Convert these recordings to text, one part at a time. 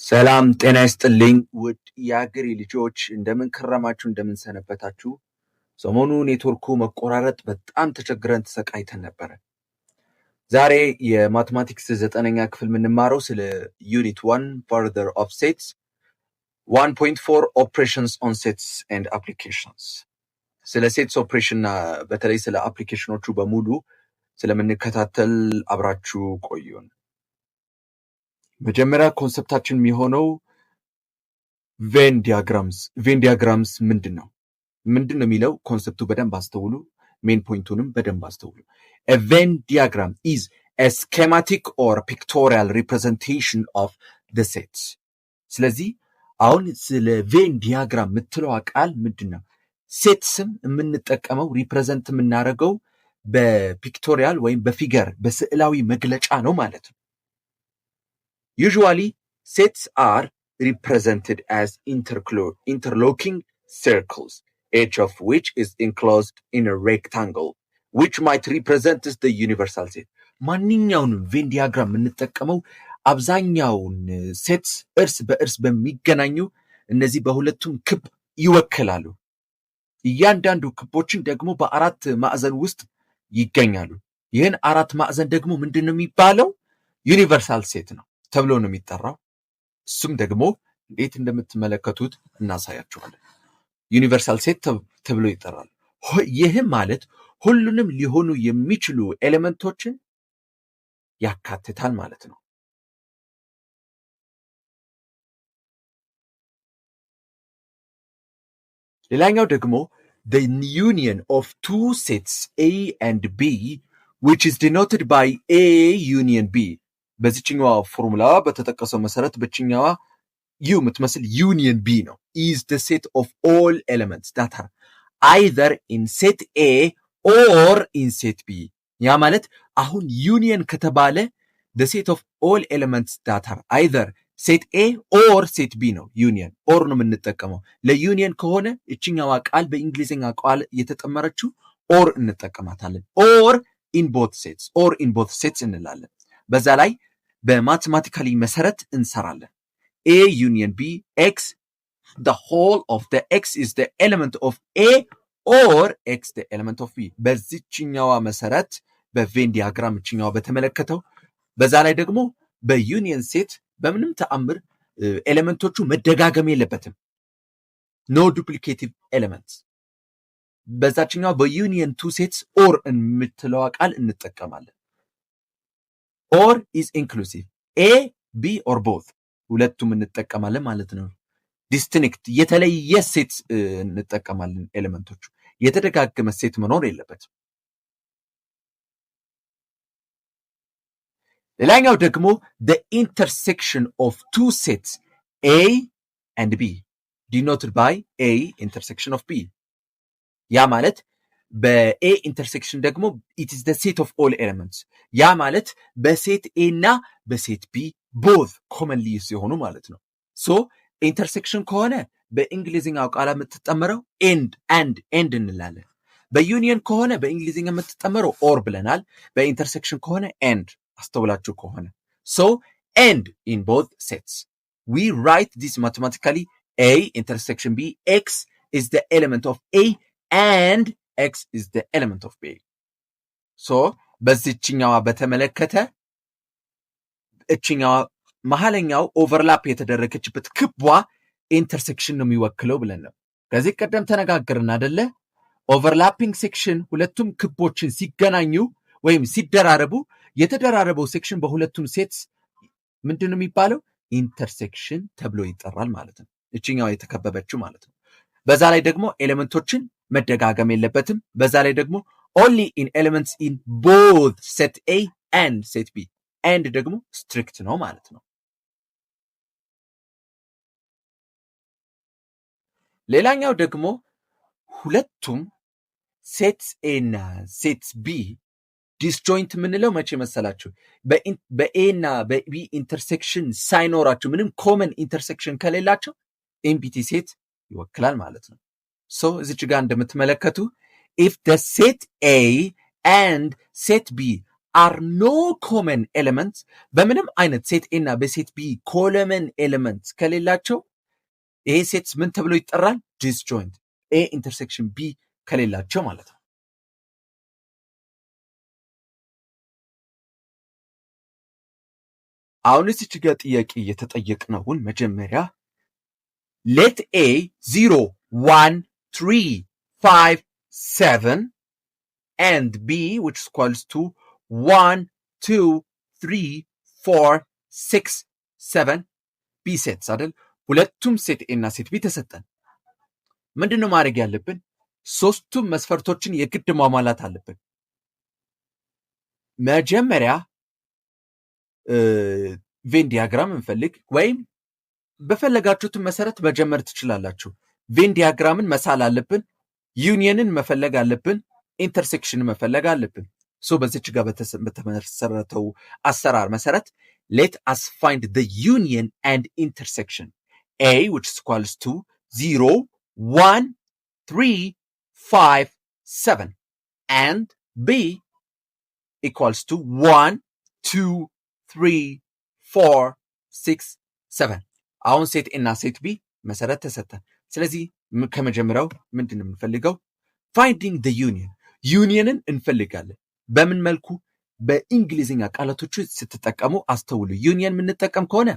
ሰላም ጤና ይስጥልኝ ውድ የአገሬ ልጆች እንደምን ከረማችሁ እንደምን ሰነበታችሁ። ሰሞኑ ኔትወርኩ መቆራረጥ በጣም ተቸግረን ተሰቃይተን ነበረ። ዛሬ የማትማቲክስ 9ኛ ክፍል የምንማረው ስለ ዩኒት 1 further of sets 1.4 operations on sets and applications ስለ ሴትስ ኦፕሬሽን እና በተለይ ስለ አፕሊኬሽኖቹ በሙሉ ስለምንከታተል አብራችሁ ቆዩን። መጀመሪያ ኮንሰፕታችን የሚሆነው ቬን ዲያግራምስ ምንድነው የሚለው ኮንሰፕቱ በደንብ አስተውሉ። ሜን ፖይንቱንም በደንብ አስተውሉ። A Venn diagram is a schematic or pictorial representation of the sets። ስለዚህ አሁን ስለ ቬን ዲያግራም የምትለው ቃል ምንድነው? ሴትስም የምንጠቀመው ሪፕሬዘንት የምናደርገው በፒክቶሪያል ወይም በፊገር በስዕላዊ መግለጫ ነው ማለት ነው። Usually, sets are represented as interlocking circles, each of which is enclosed in a rectangle, which might represent the universal set. ማንኛውንም ቬን ዲያግራም የምንጠቀመው አብዛኛውን ሴትስ እርስ በእርስ በሚገናኙ እነዚህ በሁለቱም ክብ ይወክላሉ። እያንዳንዱ ክቦችን ደግሞ በአራት ማዕዘን ውስጥ ይገኛሉ። ይህን አራት ማዕዘን ደግሞ ምንድን ነው የሚባለው? ዩኒቨርሳል ሴት ነው ተብሎ ነው የሚጠራው። እሱም ደግሞ እንዴት እንደምትመለከቱት እናሳያችኋለን። ዩኒቨርሳል ሴት ተብሎ ይጠራል። ይህም ማለት ሁሉንም ሊሆኑ የሚችሉ ኤሌመንቶችን ያካትታል ማለት ነው። ሌላኛው ደግሞ the union of two sets A and B which is denoted by A union B በዚህኛዋ ፎርሙላ በተጠቀሰው መሰረት በዚህኛዋ ዩ የምትመስል ዩኒየን ቢ ነው is the set of all elements that are either in set A or in set B። ያ ማለት አሁን ዩኒየን ከተባለ the set of all elements that are either set A or set B ነው። ዩኒየን ኦር ነው የምንጠቀመው። ለዩኒየን ከሆነ እቺኛዋ ቃል በእንግሊዝኛ ቃል የተጠመረችው ኦር እንጠቀማታለን። ኦር in both sets እንላለን። በዛ ላይ በማቴማቲካሊ መሰረት እንሰራለን። A union B X the whole of the X is the element of A or X the element of B። በዚህኛዋ መሰረት በቬን ዲያግራም እቺኛዋ በተመለከተው በዛ ላይ ደግሞ በዩኒየን ሴት በምንም ተአምር ኤሌመንቶቹ መደጋገም የለበትም። no duplicative elements። በዛችኛው በዩኒየን ቱ ሴትስ ኦር የምትለዋ ቃል እንጠቀማለን። or is inclusive A B or both ሁለቱም እንጠቀማለን ማለት ነው። distinct የተለየ ሴት እንጠቀማለን። ኤሌመንቶቹ የተደጋገመ ሴት መኖር የለበትም። ሌላኛው ደግሞ the intersection of two sets A and B denoted by A intersection of B። ያ ማለት በኤ ኢንተርሴክሽን ደግሞ it is the set of all elements። ያ ማለት በሴት ኤ እና በሴት ቢ both commonly ሲሆኑ ማለት ነው። ሶ ኢንተርሴክሽን ከሆነ በእንግሊዝኛው ቃል የምትጠመረው and እንላለን። በዩኒየን ከሆነ በእንግሊዝኛ የምትጠመረው ኦር ብለናል። በኢንተርሴክሽን ከሆነ and አስተውላችሁ ከሆነ so and in both sets we write this mathematically A intersection B X is the element of A and X is the element of B። so በዚህኛዋ በተመለከተ እቺኛዋ መሐለኛው ኦቨርላፕ የተደረገችበት ክቧ ኢንተርሴክሽን ነው የሚወክለው ብለን ነው ከዚህ ቀደም ተነጋገርን አይደለ? ኦቨርላፒንግ ሴክሽን ሁለቱም ክቦችን ሲገናኙ ወይም ሲደራረቡ የተደራረበው ሴክሽን በሁለቱም ሴትስ ምንድነው የሚባለው? ኢንተርሴክሽን ተብሎ ይጠራል ማለት ነው። እቺኛዋ የተከበበችው ማለት ነው። በዛ ላይ ደግሞ ኤሌመንቶችን መደጋገም የለበትም። በዛ ላይ ደግሞ only in elements in both set A and set B and ደግሞ strict ነው ማለት ነው። ሌላኛው ደግሞ ሁለቱም ሴትስ A እና ሴትስ B ዲስጆይንት የምንለው መቼ መሰላችሁ? በኤ እና በቢ ኢንተርሴክሽን ሳይኖራቸው ምንም ኮመን ኢንተርሴክሽን ከሌላቸው ኤምፒቲ ሴት ይወክላል ማለት ነው። ሶ እዚች ጋር እንደምትመለከቱ if the set A and set B are no common elements በምንም አይነት ሴት ኤ እና በሴት ቢ ኮመን ኤሌመንት ከሌላቸው ይሄ ሴትስ ምን ተብሎ ይጠራል? ዲስጆይንት ኤ ኢንተርሴክሽን ቢ ከሌላቸው ማለት ነው። አሁን እዚህ ጋር ጥያቄ እየተጠየቅነውን መጀመሪያ let A 0 1 3 5 7 and B which is equals to 1 2 3 4 6 7 B sets አይደል? ሁለቱም ሴት ኤ እና ሴት ቢ ተሰጠን። ምንድነው ማድረግ ያለብን? ሶስቱም መስፈርቶችን የግድ ማሟላት አለብን። መጀመሪያ ቬን ዲያግራም እንፈልግ ወይም በፈለጋችሁት መሰረት መጀመር ትችላላችሁ። ቬን ዲያግራምን መሳል አለብን፣ ዩኒየንን መፈለግ አለብን፣ ኢንተርሴክሽንን መፈለግ አለብን። ሶ በዚች ጋር በተመሰረተው አሰራር መሰረት let us find the union and intersection A which is equals to 0 1 3 5 7 and B equals to 1 2 3 4 6 7 አሁን ሴት ኤ እና ሴት ቢ መሰረት ተሰጠን። ስለዚህ ከመጀመሪያው ምንድነው የምንፈልገው? finding the union ዩኒየንን እንፈልጋለን። በምን መልኩ? በእንግሊዝኛ ቃላቶች ስትጠቀሙ አስተውሉ። ዩኒየን የምንጠቀም ከሆነ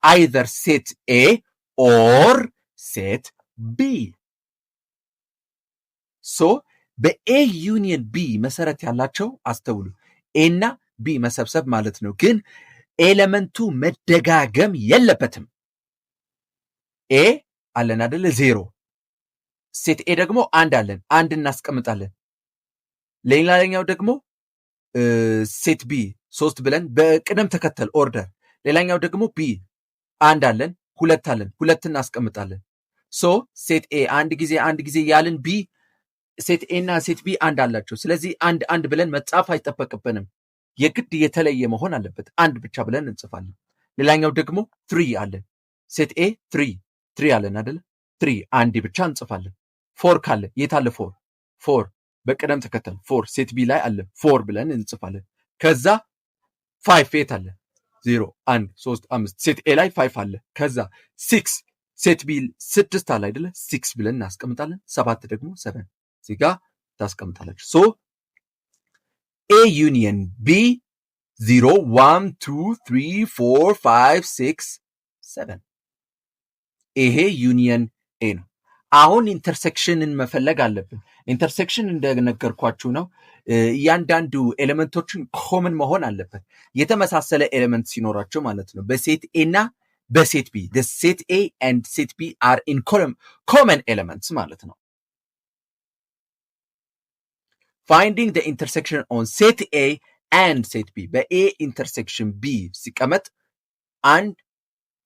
either ሴት ኤ or ሴት ቢ ሶ በኤ ዩኒየን ቢ መሰረት ያላቸው አስተውሉ። ኤ እና ቢ መሰብሰብ ማለት ነው። ግን ኤሌመንቱ መደጋገም የለበትም። ኤ አለን አይደለ? 0 ሴት ኤ ደግሞ አንድ አለን፣ አንድ እናስቀምጣለን። ሌላኛው ደግሞ ሴት ቢ 3 ብለን በቅደም ተከተል ኦርደር። ሌላኛው ደግሞ ቢ አንድ አለን፣ ሁለት አለን፣ ሁለት እናስቀምጣለን። ሶ ሴት ኤ አንድ ጊዜ ያልን ቢ ሴት ኤ እና ሴት ቢ አንድ አላቸው። ስለዚህ አንድ ብለን መጻፍ አይጠበቅብንም። የግድ የተለየ መሆን አለበት። አንድ ብቻ ብለን እንጽፋለን። ሌላኛው ደግሞ 3 አለን። ሴት ኤ 3 አለን አይደለ? 3 አንድ ብቻ እንጽፋለን። 4 ካለ የት አለ? 4 በቅደም ተከተል 4 ሴት ቢ ላይ አለ 4 ብለን እንጽፋለን። ከዛ 5 የት አለ? 0 1 3 5 ሴት ኤ ላይ 5 አለ። ከዛ 6 ሴት ቢ 6 አለ አይደለ? 6 ብለን እናስቀምጣለን። 7 ደግሞ 7 እዚህ ጋር ታስቀምጣላችሁ። ሶ A union B 0 1 2 3 4 5 6 7 ይሄ ዩኒየን ኤ ነው። አሁን ኢንተርሴክሽንን መፈለግ አለብን። ኢንተርሴክሽን እንደነገርኳችሁ ነው። እያንዳንዱ ኤሌመንቶችን ኮመን መሆን አለበት፣ የተመሳሰለ ኤሌመንት ሲኖራቸው ማለት ነው። በሴት ኤ እና በሴት ቢ the set A and set B are in common elements ማለት ነው። finding the intersection on set A and set B በኤ ኢንተርሴክሽን ቢ ሲቀመጥ 1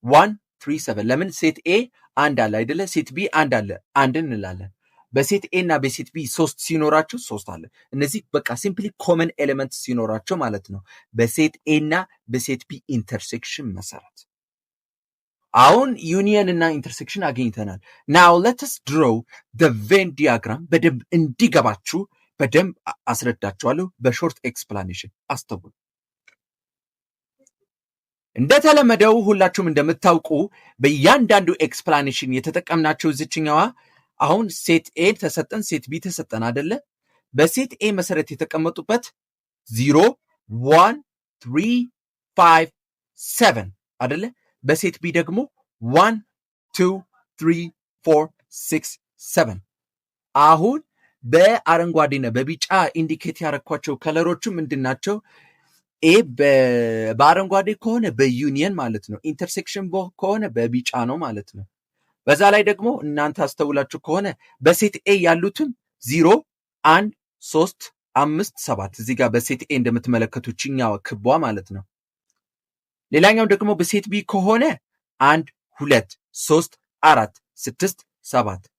1 3 7 ለምን ሴት ኤ አንድ አለ አይደለ? ሴት ቢ አንድ አለ፣ አንድ እንላለን። በሴት ኤ እና በሴት ቢ 3 ሲኖራቸው 3 አለ። እነዚህ በቃ ሲምፕሊ ኮመን ኤሌመንት ሲኖራቸው ማለት ነው በሴት ኤ እና በሴት ቢ ኢንተርሴክሽን መሰረት። አሁን ዩኒየን እና ኢንተርሴክሽን አግኝተናል። ናው ሌትስ ድሮው the Venn diagram በደንብ እንዲገባችሁ በደንብ አስረዳችኋለሁ በሾርት ኤክስፕላኔሽን አስተውሉ። እንደተለመደው ሁላችሁም እንደምታውቁ በእያንዳንዱ ኤክስፕላኔሽን የተጠቀምናቸው እዚችኛዋ አሁን ሴት ኤ ተሰጠን፣ ሴት ቢ ተሰጠን አይደለ? በሴት ኤ መሰረት የተቀመጡበት 0 1 3 5 7 አይደለ? በሴት ቢ ደግሞ 1 2 3 4 6 7 አሁን በአረንጓዴና በቢጫ ኢንዲኬት ያረኳቸው ከለሮቹ ምንድናቸው? ኤ በአረንጓዴ ከሆነ በዩኒየን ማለት ነው። ኢንተርሴክሽን ከሆነ በቢጫ ነው ማለት ነው። በዛ ላይ ደግሞ እናንተ አስተውላችሁ ከሆነ በሴት ኤ ያሉትም 0 1 3 5 7 እዚህ ጋር በሴት ኤ እንደምትመለከቱት ችኛዋ ክቧ ማለት ነው። ሌላኛው ደግሞ በሴት ቢ ከሆነ 1 2 3 4 6 7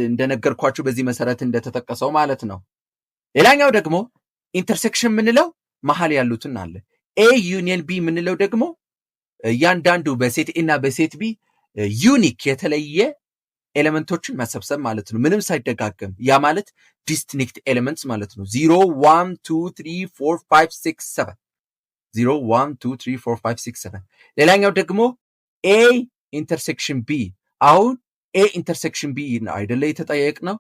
እንደነገርኳችሁ በዚህ መሰረት እንደተጠቀሰው ማለት ነው። ሌላኛው ደግሞ ኢንተርሴክሽን ምንለው መሃል ያሉትን አለ። ኤ ዩኒየን ቢ ምንለው ደግሞ እያንዳንዱ በሴት ኤ እና በሴት ቢ ዩኒክ የተለየ ኤሌመንቶችን መሰብሰብ ማለት ነው፣ ምንም ሳይደጋገም። ያ ማለት ዲስቲንክት ኤሌመንትስ ማለት ነው። 0 1 2 3 4 5 6 7 0 1 2 3 4 5 6 7 ሌላኛው ደግሞ ኤ ኢንተርሴክሽን ቢ። አሁን ኤ ኢንተርሴክሽን ቢ አይደለ የተጠየቅነው?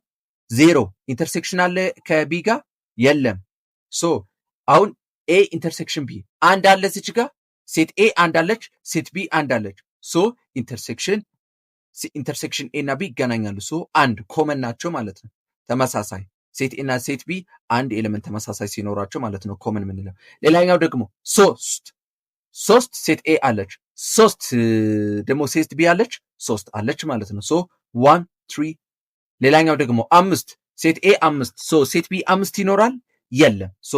0 ኢንተርሴክሽን አለ ከቢ ጋር የለም። ሶ አሁን ኤ ኢንተርሴክሽን ቢ አንድ አለ እዚች ጋር ሴት ኤ አንድ አለች፣ ሴት ቢ አንድ አለች። ሶ ኢንተርሴክሽን ኤ እና ቢ ይገናኛሉ። ሶ አንድ ኮመን ናቸው ማለት ነው፣ ተመሳሳይ። ሴት ኤ እና ሴት ቢ አንድ ኤሌመንት ተመሳሳይ ሲኖራቸው ማለት ነው ኮመን የምንለው። ሌላኛው ደግሞ ሶስት ሴት ኤ አለች፣ ሶስት ደግሞ ሴት ቢ አለች፣ ሶስት አለች ማለት ነው። ሶ 1 3። ሌላኛው ደግሞ አምስት ሴት ኤ አምስት፣ ሶ ሴት ቢ አምስት ይኖራል የለም። ሶ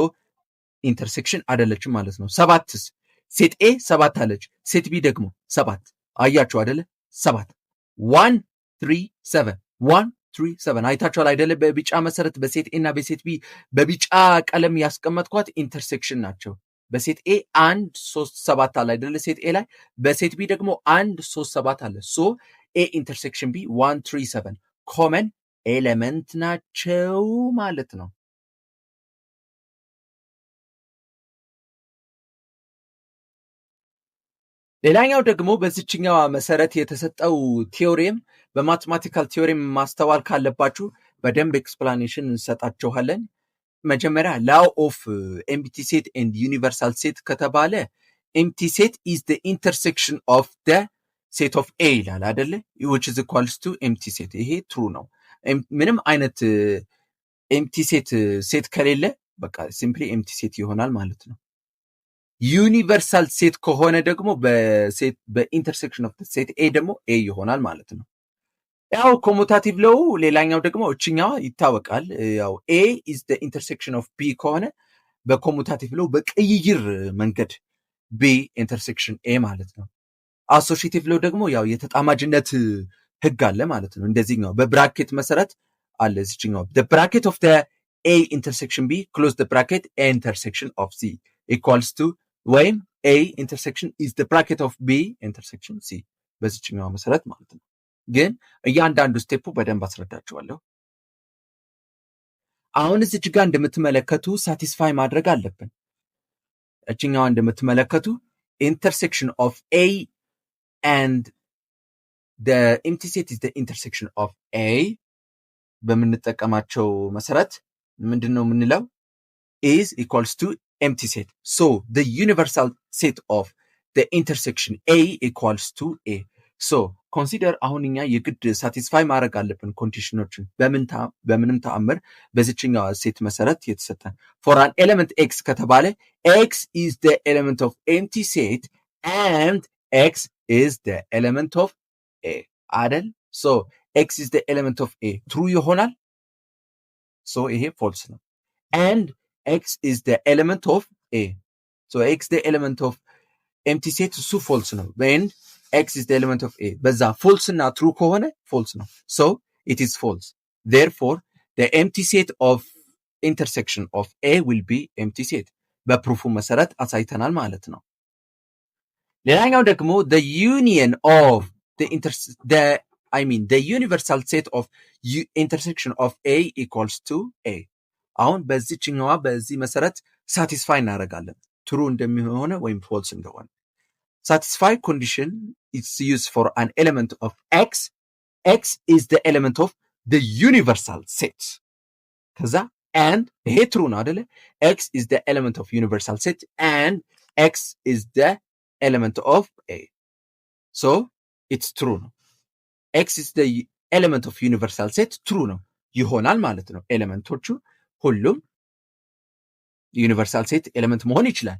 ኢንተርሴክሽን አይደለችም ማለት ነው። ሰባትስ ሴት ኤ ሰባት አለች፣ ሴት ቢ ደግሞ ሰባት። አያችሁ አይደለ? ሰባት 1 3 7 1 3 7 አይታችኋል አይደለ? በቢጫ መሰረት በሴት ኤ እና በሴት ቢ በቢጫ ቀለም ያስቀመጥኳት ኢንተርሴክሽን ናቸው። በሴት ኤ 1 3 7 አለ አይደለ? ሴት ኤ ላይ በሴት ቢ ደግሞ 1 3 7 አለ። ሶ ኤ ኢንተርሴክሽን ቢ 1 3 7 ኮመን ኤሌመንት ናቸው ማለት ነው። ሌላኛው ደግሞ በዚችኛዋ መሰረት የተሰጠው ቲዮሬም በማቴማቲካል ቲዮሬም ማስተዋል ካለባችሁ በደንብ ኤክስፕላኔሽን እንሰጣችኋለን። መጀመሪያ ላው ኦፍ ኤምፕቲ ሴት ኤንድ ዩኒቨርሳል ሴት ከተባለ ኤምፕቲ ሴት ኢዝ ዘ ኢንተርሴክሽን ኦፍ ዘ ሴት ኦፍ ኤ ይላል አይደለ? which is equals to ኤምፕቲ ሴት። ይሄ ትሩ ነው። ምንም አይነት ኤምፕቲ ሴት ከሌለ በቃ ሲምፕሊ ኤምፕቲ ሴት ይሆናል ማለት ነው። ዩኒቨርሳል ሴት ከሆነ ደግሞ በኢንተርሴክሽን ኦፍ ሴት ኤ ደግሞ ኤ ይሆናል ማለት ነው። ያው ኮሙታቲቭ ሎው ሌላኛው ደግሞ እችኛዋ ይታወቃል። ያው ኤ ኢዝ ዘ ኢንተርሴክሽን ኦፍ ቢ ከሆነ በኮሙታቲቭ ሎው በቅይይር መንገድ ቢ ኢንተርሴክሽን ኤ ማለት ነው። አሶሺዬቲቭ ሎው ደግሞ ያው የተጣማጅነት ህግ አለ ማለት ነው። እንደዚህኛው በብራኬት መሰረት አለ እዚህኛው the bracket of the a intersection b close the bracket a intersection of c equals to ወይም a intersection is the bracket of b intersection c በዚህኛው መሰረት ማለት ነው። ግን እያንዳንዱ ስቴፑ በደንብ አስረዳችኋለሁ። አሁን እዚች ጋር እንደምትመለከቱ ሳቲስፋይ ማድረግ አለብን። እችኛዋ እንደምትመለከቱ intersection of a and the empty set is the intersection of a በምንጠቀማቸው መሰረት ምንድነው የምንለው is equals to empty set. So the universal set of the intersection a equals to a. So consider አሁን እኛ የግድ ሳቲስፋይ ማድረግ አለብን ኮንዲሽኖችን በምንም ተአምር በዚህኛው ሴት መሰረት የተሰጠን for an element x ከተባለ x is the element of empty set and x is the element of a አይደል? So x is the element of a true ይሆናል። so ይሄ false ነው። and x is the element of a, so x the element of empty set እሱ false ነው። when x is the element of a በዛ false እና true ከሆነ false ነው። so it is false. therefore the empty set of intersection of a will be empty set በፕሩፉ መሰረት አሳይተናል ማለት ነው። ሌላኛው ደግሞ the union of the universal set of intersection of a equals to a. አሁን በዚህኛዋ በዚህ መሰረት ሳቲስፋይ እናደርጋለን ትሩ እንደሚሆነ ወይም ፎልስ እንደሆነ። satisfy condition is used for an element of x. x is the element of the universal set. ከዛ and ይሄ ትሩ ነው አይደለ? x is the element of universal set and x is the element of a. so it's true ነው። x is the element of universal set true ነው ይሆናል ማለት ነው። ኤሌመንቶቹ ሁሉም ዩኒቨርሳል ሴት ኤሌመንት መሆን ይችላል።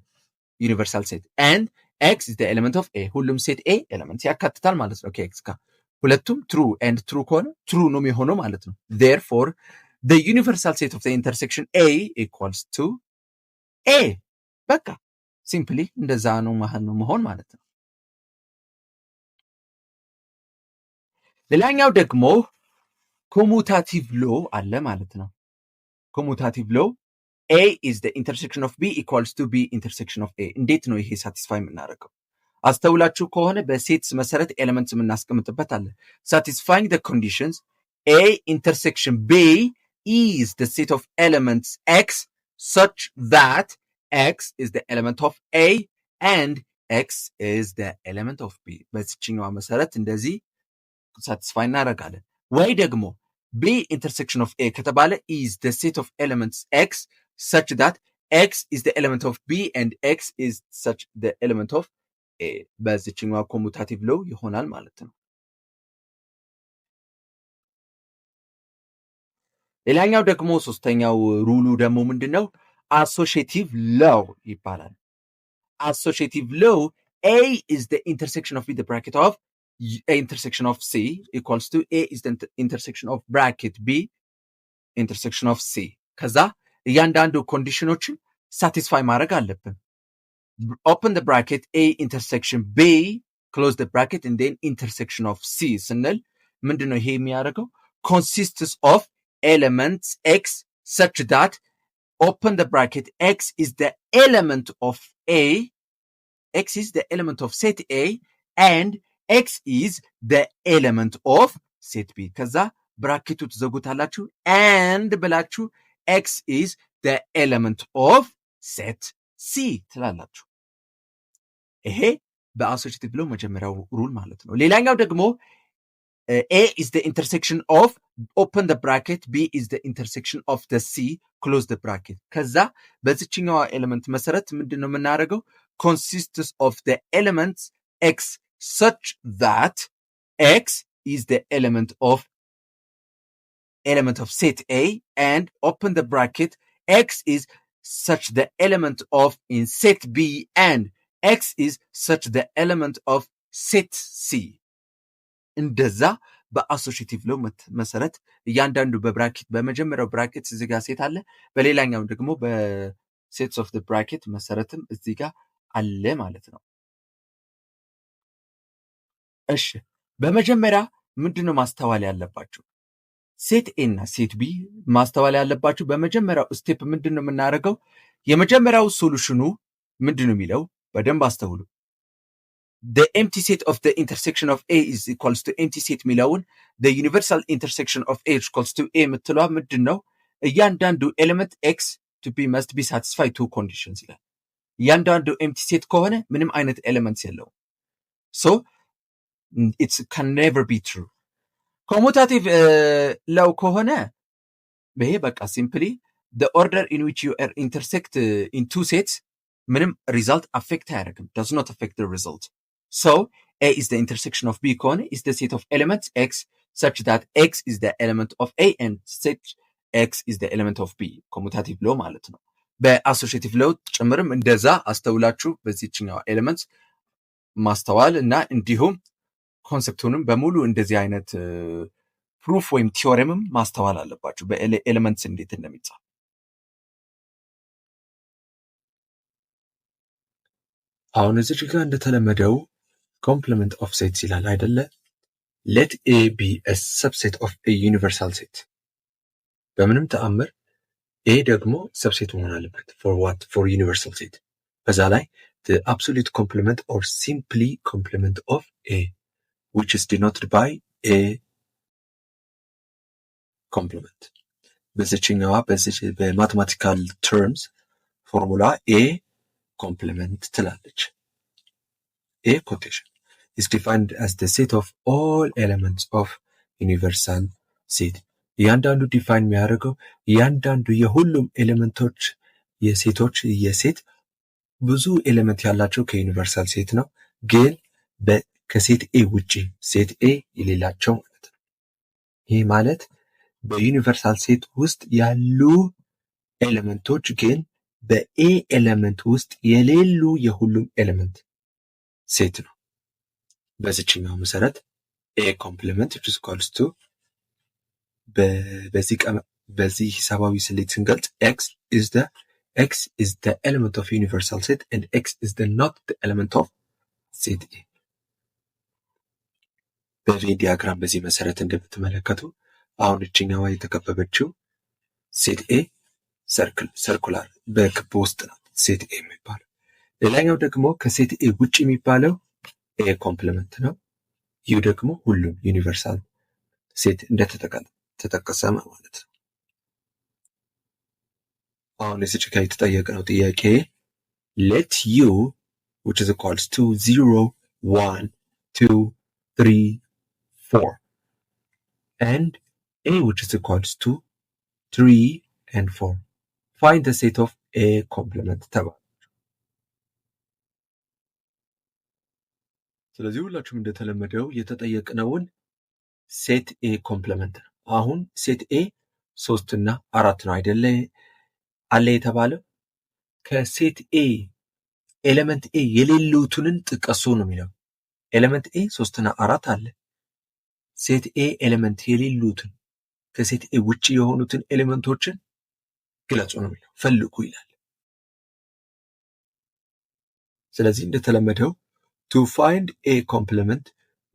ዩኒቨርሳል ሴት and x is the element of a ሁሉም ሴት a ኤሌመንት ያካትታል ማለት ነው። ከx ጋር ሁለቱም true and true ከሆነ true ነው የሚሆነው ማለት ነው። therefore the universal set of the intersection a equals to a በቃ ሲምፕሊ እንደዛ ነው መሆን ማለት ነው። ሌላኛው ደግሞ ኮሙታቲቭ ሎ አለ ማለት ነው። ኮሙታቲቭ ሎ a is the intersection of b equals to b intersection of a እንዴት ነው ይሄ ሳቲስፋይ የምናደርገው? አስተውላችሁ ከሆነ በሴትስ መሰረት ኤሌመንትስ የምናስቀምጥበት አለ። satisfying the conditions A intersection B is the set of elements X such that X is the element of A and X is the element of B. በዚህኛው መሰረት እንደዚህ satisfy እናደርጋለን። ወይ ደግሞ B intersection of A ከተባለ is the set of elements X such that X is the element of B and X is such the element of A. በዚህኛው ኮሙታቲቭ ሎው ይሆናል ማለት ነው። ሌላኛው ደግሞ ሶስተኛው ሩሉ ደግሞ ምንድነው? አሶሺዬቲቭ ሎው ይባላል። አሶሺዬቲቭ ሎው A is the intersection of the bracket of A intersection of C equals to A is the intersection of bracket B intersection of C. ከዛ እያንዳንዱ ኮንዲሽኖችን ሳቲስፋይ ማድረግ አለብን። open the bracket A intersection B close the bracket and then intersection of C ስንል ምንድነው ይሄ የሚያደርገው? consists of elements X such that open the bracket X is the element of A, X is the element of set A and X is the element of set B. ከዛ ብራኬቱ ትዘጉታላችሁ and ብላችሁ X is the element of set C ትላላችሁ። ይሄ በአሶሺዬቲቭ ሎው መጀመሪያው ሩል ማለት ነው። ሌላኛው ደግሞ A is the intersection of open the bracket B is the intersection of the C close the bracket. ከዛ በዚህኛው ኤሌመንት መሰረት ምንድነው የምናደርገው? consists of the elements X such that X is the element of set A and open the bracket X is such the element of in set B and X is such the element of set C. እንደዛ በአሶሺዬቲቭ ሎው መሰረት እያንዳንዱ በብራኬት በመጀመሪያው ብራኬት እዚህ ጋር ሴት አለ፣ በሌላኛው ደግሞ በሴትስ ኦፍ ዘ ብራኬት መሰረትም እዚህ ጋር አለ ማለት ነው። እሺ በመጀመሪያ ምንድነው ማስተዋል ያለባችሁ? ሴት ኤ እና ሴት ቢ ማስተዋል ያለባችሁ በመጀመሪያው ስቴፕ ምንድነው የምናደርገው? የመጀመሪያው ሶሉሽኑ ምንድነው የሚለው በደንብ አስተውሉ። the empty set of the intersection of A is equals to empty set ሚለውን the universal intersection of A equals to A የምትለዋ ምንድነው? እያንዳንዱ ኤሌመንት X to be must be satisfy two conditions ይላል። እያንዳንዱ empty set ከሆነ ምንም አይነት ኤሌመንትስ የለውም። so it can never be true. commutative ሎው ከሆነ ይሄ በቃ simply the order in which you are intersect in two sets ምንም result affect አያደርግም, does not affect the result. So A is the intersection of B ከሆነ is the set of elements X such that X is the element of A and set X is the element of B. commutative ሎው ማለት ነው። በአሶሺዬቲቭ ሎው ጭምርም እንደዛ አስተውላችሁ በዚህኛው ኤሌመንትስ ማስተዋል እና እንዲሁም ኮንሰፕቱንም በሙሉ እንደዚህ አይነት ፕሩፍ ወይም ቲዮሬምም ማስተዋል አለባችሁ በኤሌመንትስ እንዴት እንደሚጻፍ። አሁን እዚህ ጋር እንደተለመደው complement of sets ይላል አይደለ? let A be a subset of a universal set. በምንም ተአምር A ደግሞ subset መሆን አለበት for what? for universal set. በዛ ላይ the absolute complement or simply complement of A which is denoted by A complement. በዚህኛዋ በማቴማቲካል terms ፎርሙላ A complement ትላለች። A quotation is defined as the set of all elements of universal set. እያንዳንዱ ዲፋይን የሚያደርገው እያንዳንዱ የሁሉም ኤሌመንቶች የሴቶች የሴት ብዙ ኤሌመንት ያላቸው ከዩኒቨርሳል ሴት ነው፣ ግን ከሴት ኤ ውጪ ሴት ኤ የሌላቸው ማለት ነው። ይህ ማለት በዩኒቨርሳል ሴት ውስጥ ያሉ ኤሌመንቶች ግን በኤ ኤሌመንት ውስጥ የሌሉ የሁሉም ኤሌመንት ሴት ነው። በዚህኛው መሰረት ኤ ኮምፕሊመንት which is equals to በዚህ ሂሳባዊ ስሌት ስንገልጽ x is the element of universal set and x is not the element of set A. በቬን ዲያግራም በዚህ መሰረት እንደምትመለከቱ አሁን እችኛዋ የተከበበችው ሴት ኤ ሰርኩላር በክብ ውስጥ ናት ሴት ኤ የሚባለው። ሌላኛው ደግሞ ከሴት ኤ ውጭ የሚባለው ኤ ኮምፕሊመንት ነው። ዩ ደግሞ ሁሉም ዩኒቨርሳል ሴት እንደተጠቀሰ ማለት ነው። አሁን እዚህ ጋር የተጠየቀው ጥያቄ let u which is equals to 0 1 2 3 4 and a which is equals to 3 and 4 find the set of a complement ተባለ። ስለዚህ ሁላችሁም እንደተለመደው የተጠየቅነውን ሴት ኤ ኮምፕሊመንት ነው። አሁን ሴት ኤ 3 እና 4 ነው አይደለ አለ የተባለው። ከሴት ኤ ኤሌመንት ኤ የሌሉትን ጥቀሱ ነው የሚለው። ኤሌመንት ኤ 3 እና 4 አለ። ሴት ኤ ኤሌመንት የሌሉትን ከሴት ኤ ውጪ የሆኑትን ኤሌመንቶችን ግለጹ ነው የሚለው። ፈልጉ ይላል። ስለዚህ እንደተለመደው to find a complement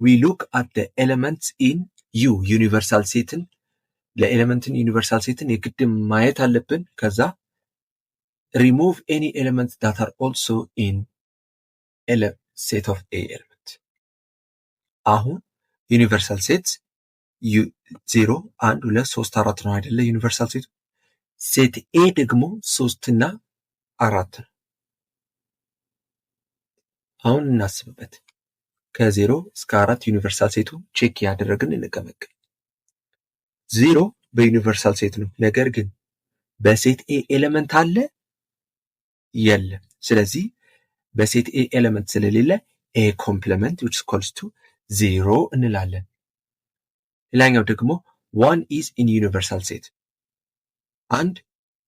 we look at the elements in u ዩኒቨርሳል ሴትን ለኤሌመንትን ዩኒቨርሳል ሴትን የግድ ማየት አለብን። ከዛ remove any elements that are also in set of a element። አሁን ዩኒቨርሳል ሴት 0 1 2 3 4 ነው አይደለ ዩኒቨርሳል ሴት። ሴት ኤ ደግሞ 3 እና 4 ነው። አሁን እናስብበት። ከ0 እስከ 4 ዩኒቨርሳል ሴቱ ቼክ ያደረግን እንቀመቅ። 0 በዩኒቨርሳል ሴት ነው። ነገር ግን በሴት ኤ ኤሌመንት አለ የለም። ስለዚህ በሴት ኤ ኤሌመንት ስለሌለ ኤ ኮምፕሊመንት which is equals to 0 እንላለን። ሌላኛው ደግሞ 1 is in universal set አንድ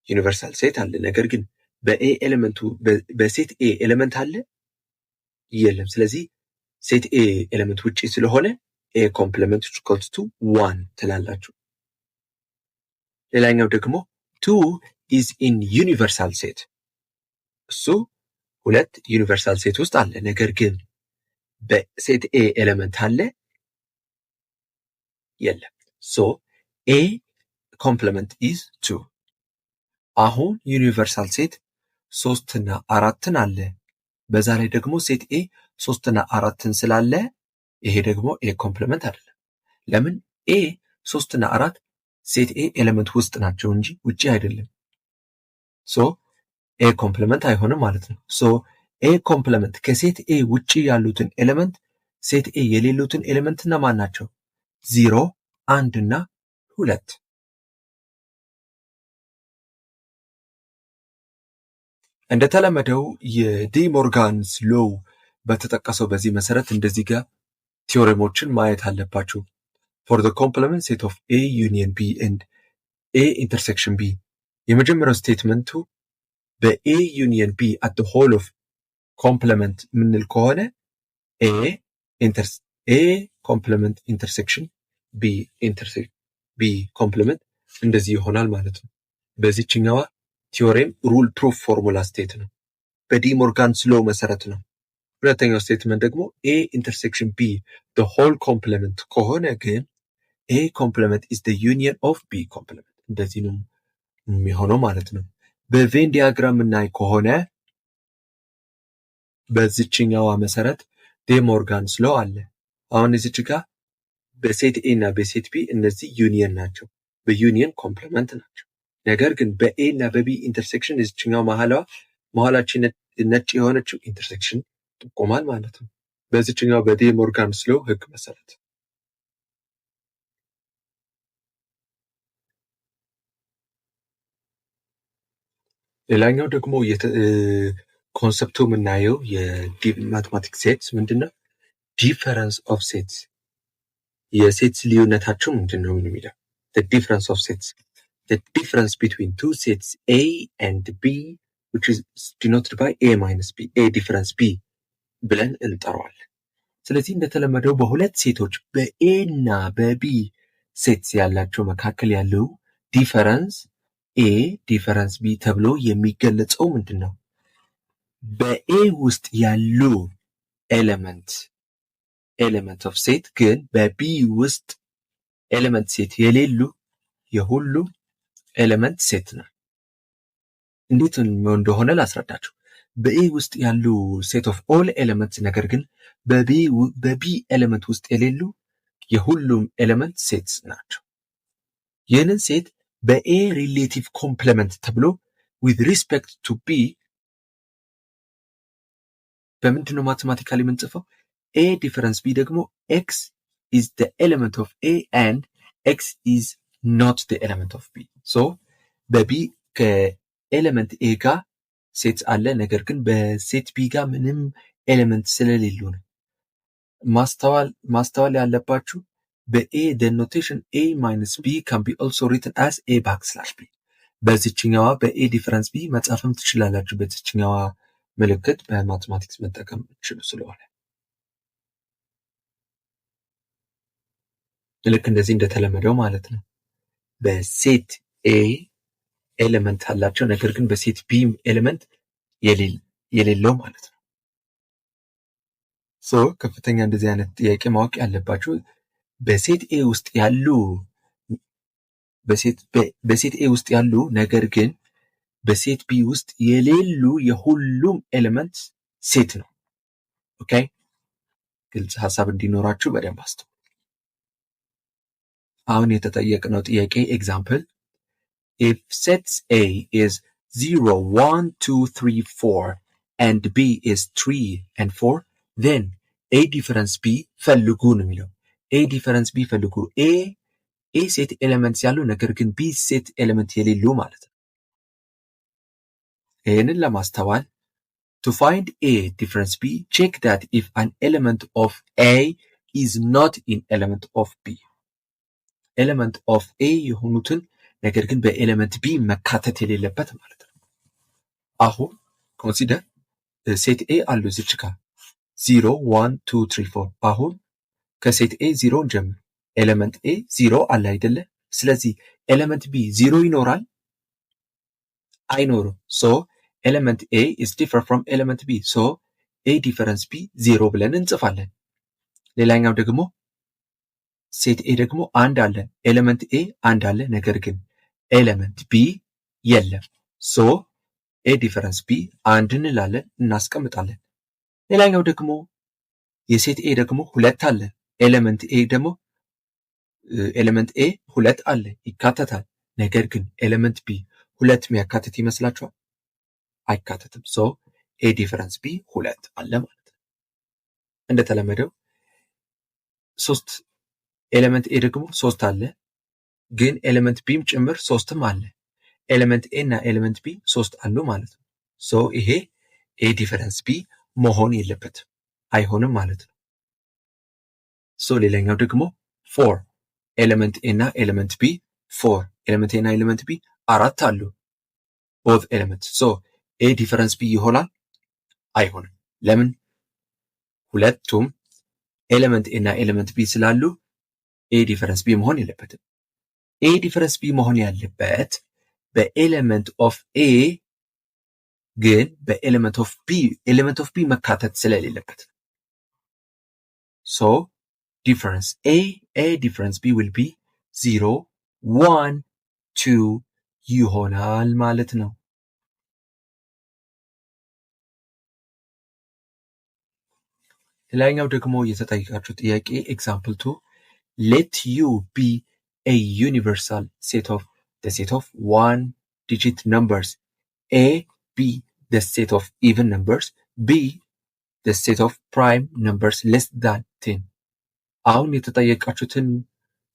ዩኒቨርሳል ሴት አለ። ነገር ግን በኤ ኤሌመንቱ በሴት ኤ ኤሌመንት አለ የለም። ስለዚህ ሴት ኤ ኤሌመንት ውጪ ስለሆነ ኤ ኮምፕሊመንት which is equals to 1 ትላላችሁ። ሌላኛው ደግሞ 2 is in universal set እሱ ሁለት ዩኒቨርሳል ሴት ውስጥ አለ። ነገር ግን በሴት ኤ ኤሌመንት አለ የለም። ሶ ኤ ኮምፕሊመንት is 2። አሁን ዩኒቨርሳል ሴት 3 እና 4ን አለ። በዛ ላይ ደግሞ ሴት ኤ 3 እና 4ን ስላለ ይሄ ደግሞ ኤ ኮምፕሊመንት አይደለም። ለምን? ኤ 3 እና 4 ሴት ኤ ኤሌመንት ውስጥ ናቸው እንጂ ውጪ አይደለም። ሶ ኤ ኮምፕሊመንት አይሆንም ማለት ነው። ሶ ኤ ኮምፕሊመንት ከሴት ኤ ውጪ ያሉትን ኤሌመንት ሴት ኤ የሌሉትን ኤሌመንት እና ማን ናቸው? 0 1 እና 2። እንደተለመደው የዲ ሞርጋንስ ሎው በተጠቀሰው በዚህ መሰረት እንደዚህ ጋር ቲዮሬሞችን ማየት አለባችሁ። for the complement set of A union B and A intersection B የመጀመሪያው ስቴትመንቱ በA union B at the whole of complement ምንል ከሆነ A complement intersection B complement እንደዚህ ይሆናል ማለት ነው። በዚህኛዋ ቲዮሬም ሩል ፕሩፍ ፎርሙላ ስቴት ነው። በዲ ሞርጋንስ ሎው መሰረት ነው። ሁለተኛው ስቴትመንት ደግሞ A intersection B the whole complement ከሆነ ግን A complement is the union of B complement እንደዚህ ነው የሚሆነው ማለት ነው። በቬን ዲያግራም እናይ ከሆነ በዚህኛዋ መሰረት ዲ ሞርጋንስ ሎው አለ። አሁን እዚህ ጋር በሴት ኤ እና በሴት ቢ እነዚህ ዩኒየን ናቸው፣ በዩኒየን ኮምፕሊመንት ናቸው። ነገር ግን በኤ እና በቢ ኢንተርሴክሽን እዚህኛው መሃላችን ነጭ የሆነችው ኢንተርሴክሽን ጥቆማል ማለት ነው። በዚህኛው በዲ ሞርጋንስ ሎው ህግ መሰረት ሌላኛው ደግሞ ኮንሰፕቱ የምናየው የማትማቲክስ ሴትስ ምንድነው? ዲፈረንስ ኦፍ ሴትስ የሴትስ ልዩነታቸው ምንድነው የሚለው the difference of sets the difference between two sets A and B which is denoted by A minus B A difference B ብለን እንጠራዋለን። ስለዚህ እንደተለመደው በሁለት ሴቶች በኤ እና በቢ ሴትስ ያላቸው መካከል ያለው ዲፈረንስ ኤ ዲፈረንስ ቢ ተብሎ የሚገለጸው ምንድነው? በኤ ውስጥ ያሉ ኤሌመንት ኦፍ ሴት ግን በቢ ውስጥ ኤሌመንት ሴት የሌሉ የሁሉ ኤሌመንት ሴት ነው። እንዴት እንደሆነ ላስረዳችሁ። በኤ ውስጥ ያሉ ሴት ኦፍ ኦል ኤሌመንትስ ነገር ግን በቢ ኤሌመንት ውስጥ የሌሉ የሁሉም ኤሌመንት ሴትስ ናቸው። ይህንን ሴት በኤ ሪሌቲቭ ኮምፕለመንት ተብሎ with respect to b በምንድነው ማቴማቲካሊ የምንጽፈው? a difference b ደግሞ x is the element of a and x is not the element of b. so በb ከኤሌመንት a ጋር ሴት አለ ነገር ግን በሴት b ጋር ምንም ኤሌመንት ስለሌሉ ነው። ማስተዋል ያለባችሁ በa the notation a minus b can be also written as a backslash b በዚህኛዋ በa difference b መጻፍም ትችላላችሁ። በዚህኛዋ ምልክት በማቴማቲክስ መጠቀም ትችሉ ስለሆነ ልክ እንደዚህ እንደተለመደው ማለት ነው። በሴት a ኤሌመንት አላቸው ነገር ግን በሴት b ኤሌመንት የሌለው ማለት ነው። ሶ ከፍተኛ እንደዚህ አይነት ጥያቄ ማወቅ ያለባችሁ በሴት a ውስጥ ያሉ ነገር ግን በሴት b ውስጥ የሌሉ የሁሉም ኤሌመንት ሴት ነው። ኦኬ ግልጽ ሐሳብ እንዲኖራችሁ በደንብ አስተውሉ። አሁን የተጠየቅነው ጥያቄ ኤግዛምፕል if sets A is 0 1 2 3 4 and B is 3 and 4 then A difference B ፈልጉ ነው የሚለው። A difference B ፈልጉ A ሴት ኤሌመንት ያሉ ነገር ግን B ሴት ኤሌመንት የሌሉ ማለት ነው። ይህንን ለማስተዋል to find A difference B check that if an element of A is not in element of B element of A የሆኑትን ነገር ግን በኤሌመንት B መካተት የሌለበት ማለት ነው። አሁን ኮንሲደር ሴት A አሉ እዚች ጋር 0 1 2 3 4 አሁን ከሴት A 0 እንጀምር። ኤሌመንት A 0 አለ አይደለ? ስለዚህ ኤሌመንት B 0 ይኖራል አይኖርም? ሶ ኤሌመንት A is different from element B so A difference B 0 ብለን እንጽፋለን። ሌላኛው ደግሞ ሴት A ደግሞ አንድ አለ ኤሌመንት A አንድ አለ ነገር ግን ኤሌመንት B የለም። ሶ A difference B አንድ እንላለን እናስቀምጣለን። ሌላኛው ደግሞ የሴት A ደግሞ ሁለት አለ ኤሌመንት A ሁለት አለ ይካተታል። ነገር ግን ኤሌመንት B ሁለት የሚያካትት ይመስላችኋል? አይካተትም። ሶ A difference B ሁለት አለ ማለት ነው። እንደተለመደው ሶስት ኤሌመንት A ደግሞ ሶስት አለ ግን ኤሌመንት Bም ጭምር ሶስትም አለ። ኤሌመንት A እና ኤሌመንት B ሶስት አሉ ማለት ነው። ሶ ይሄ A difference B መሆን የለበትም አይሆንም ማለት ነው። ሶ ሌላኛው ደግሞ 4 ኤሌመንት A እና ኤሌመንት B 4 ኤሌመንት A እና ኤሌመንት B አራት አሉ both elements so A difference B ይሆናል አይሆንም። ለምን? ሁለቱም ኤሌመንት A እና ኤሌመንት B ስላሉ A difference B መሆን የለበትም። A difference B መሆን ያለበት በኤሌመንት ኦፍ A ግን በኤሌመንት ኦፍ B መካተት ስለሌለበት so difference A difference B will be 0 1 2 ይሆናል ማለት ነው። ሌላኛው ደግሞ የተጠየቃችሁ ጥያቄ ኤግዛምፕል 2 let U be a universal set of the set of one digit numbers A be the set of even numbers B the set of prime numbers less than 10 አሁን የተጠየቃችሁትን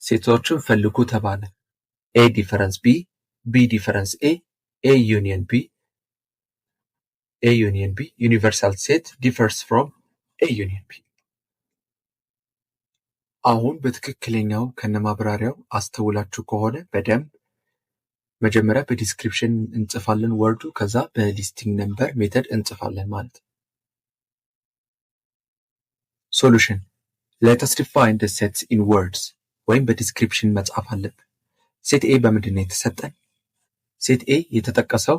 ሴቶችን ፈልጉ ተባለ። A difference B B difference A union B universal set differs from A union B አሁን በትክክለኛው ከነማብራሪያው አስተውላችሁ ከሆነ በደንብ መጀመሪያ በዲስክሪፕሽን እንጽፋለን ወርዱ ከዛ በሊስቲንግ ነምበር ሜተድ እንጽፋለን ማለት ነው። ሶሉሽን let us define the sets in words ወይም በዲስክሪፕሽን መጻፍ አለብን። ሴት A በምንድን ነው የተሰጠን? ሴት A የተጠቀሰው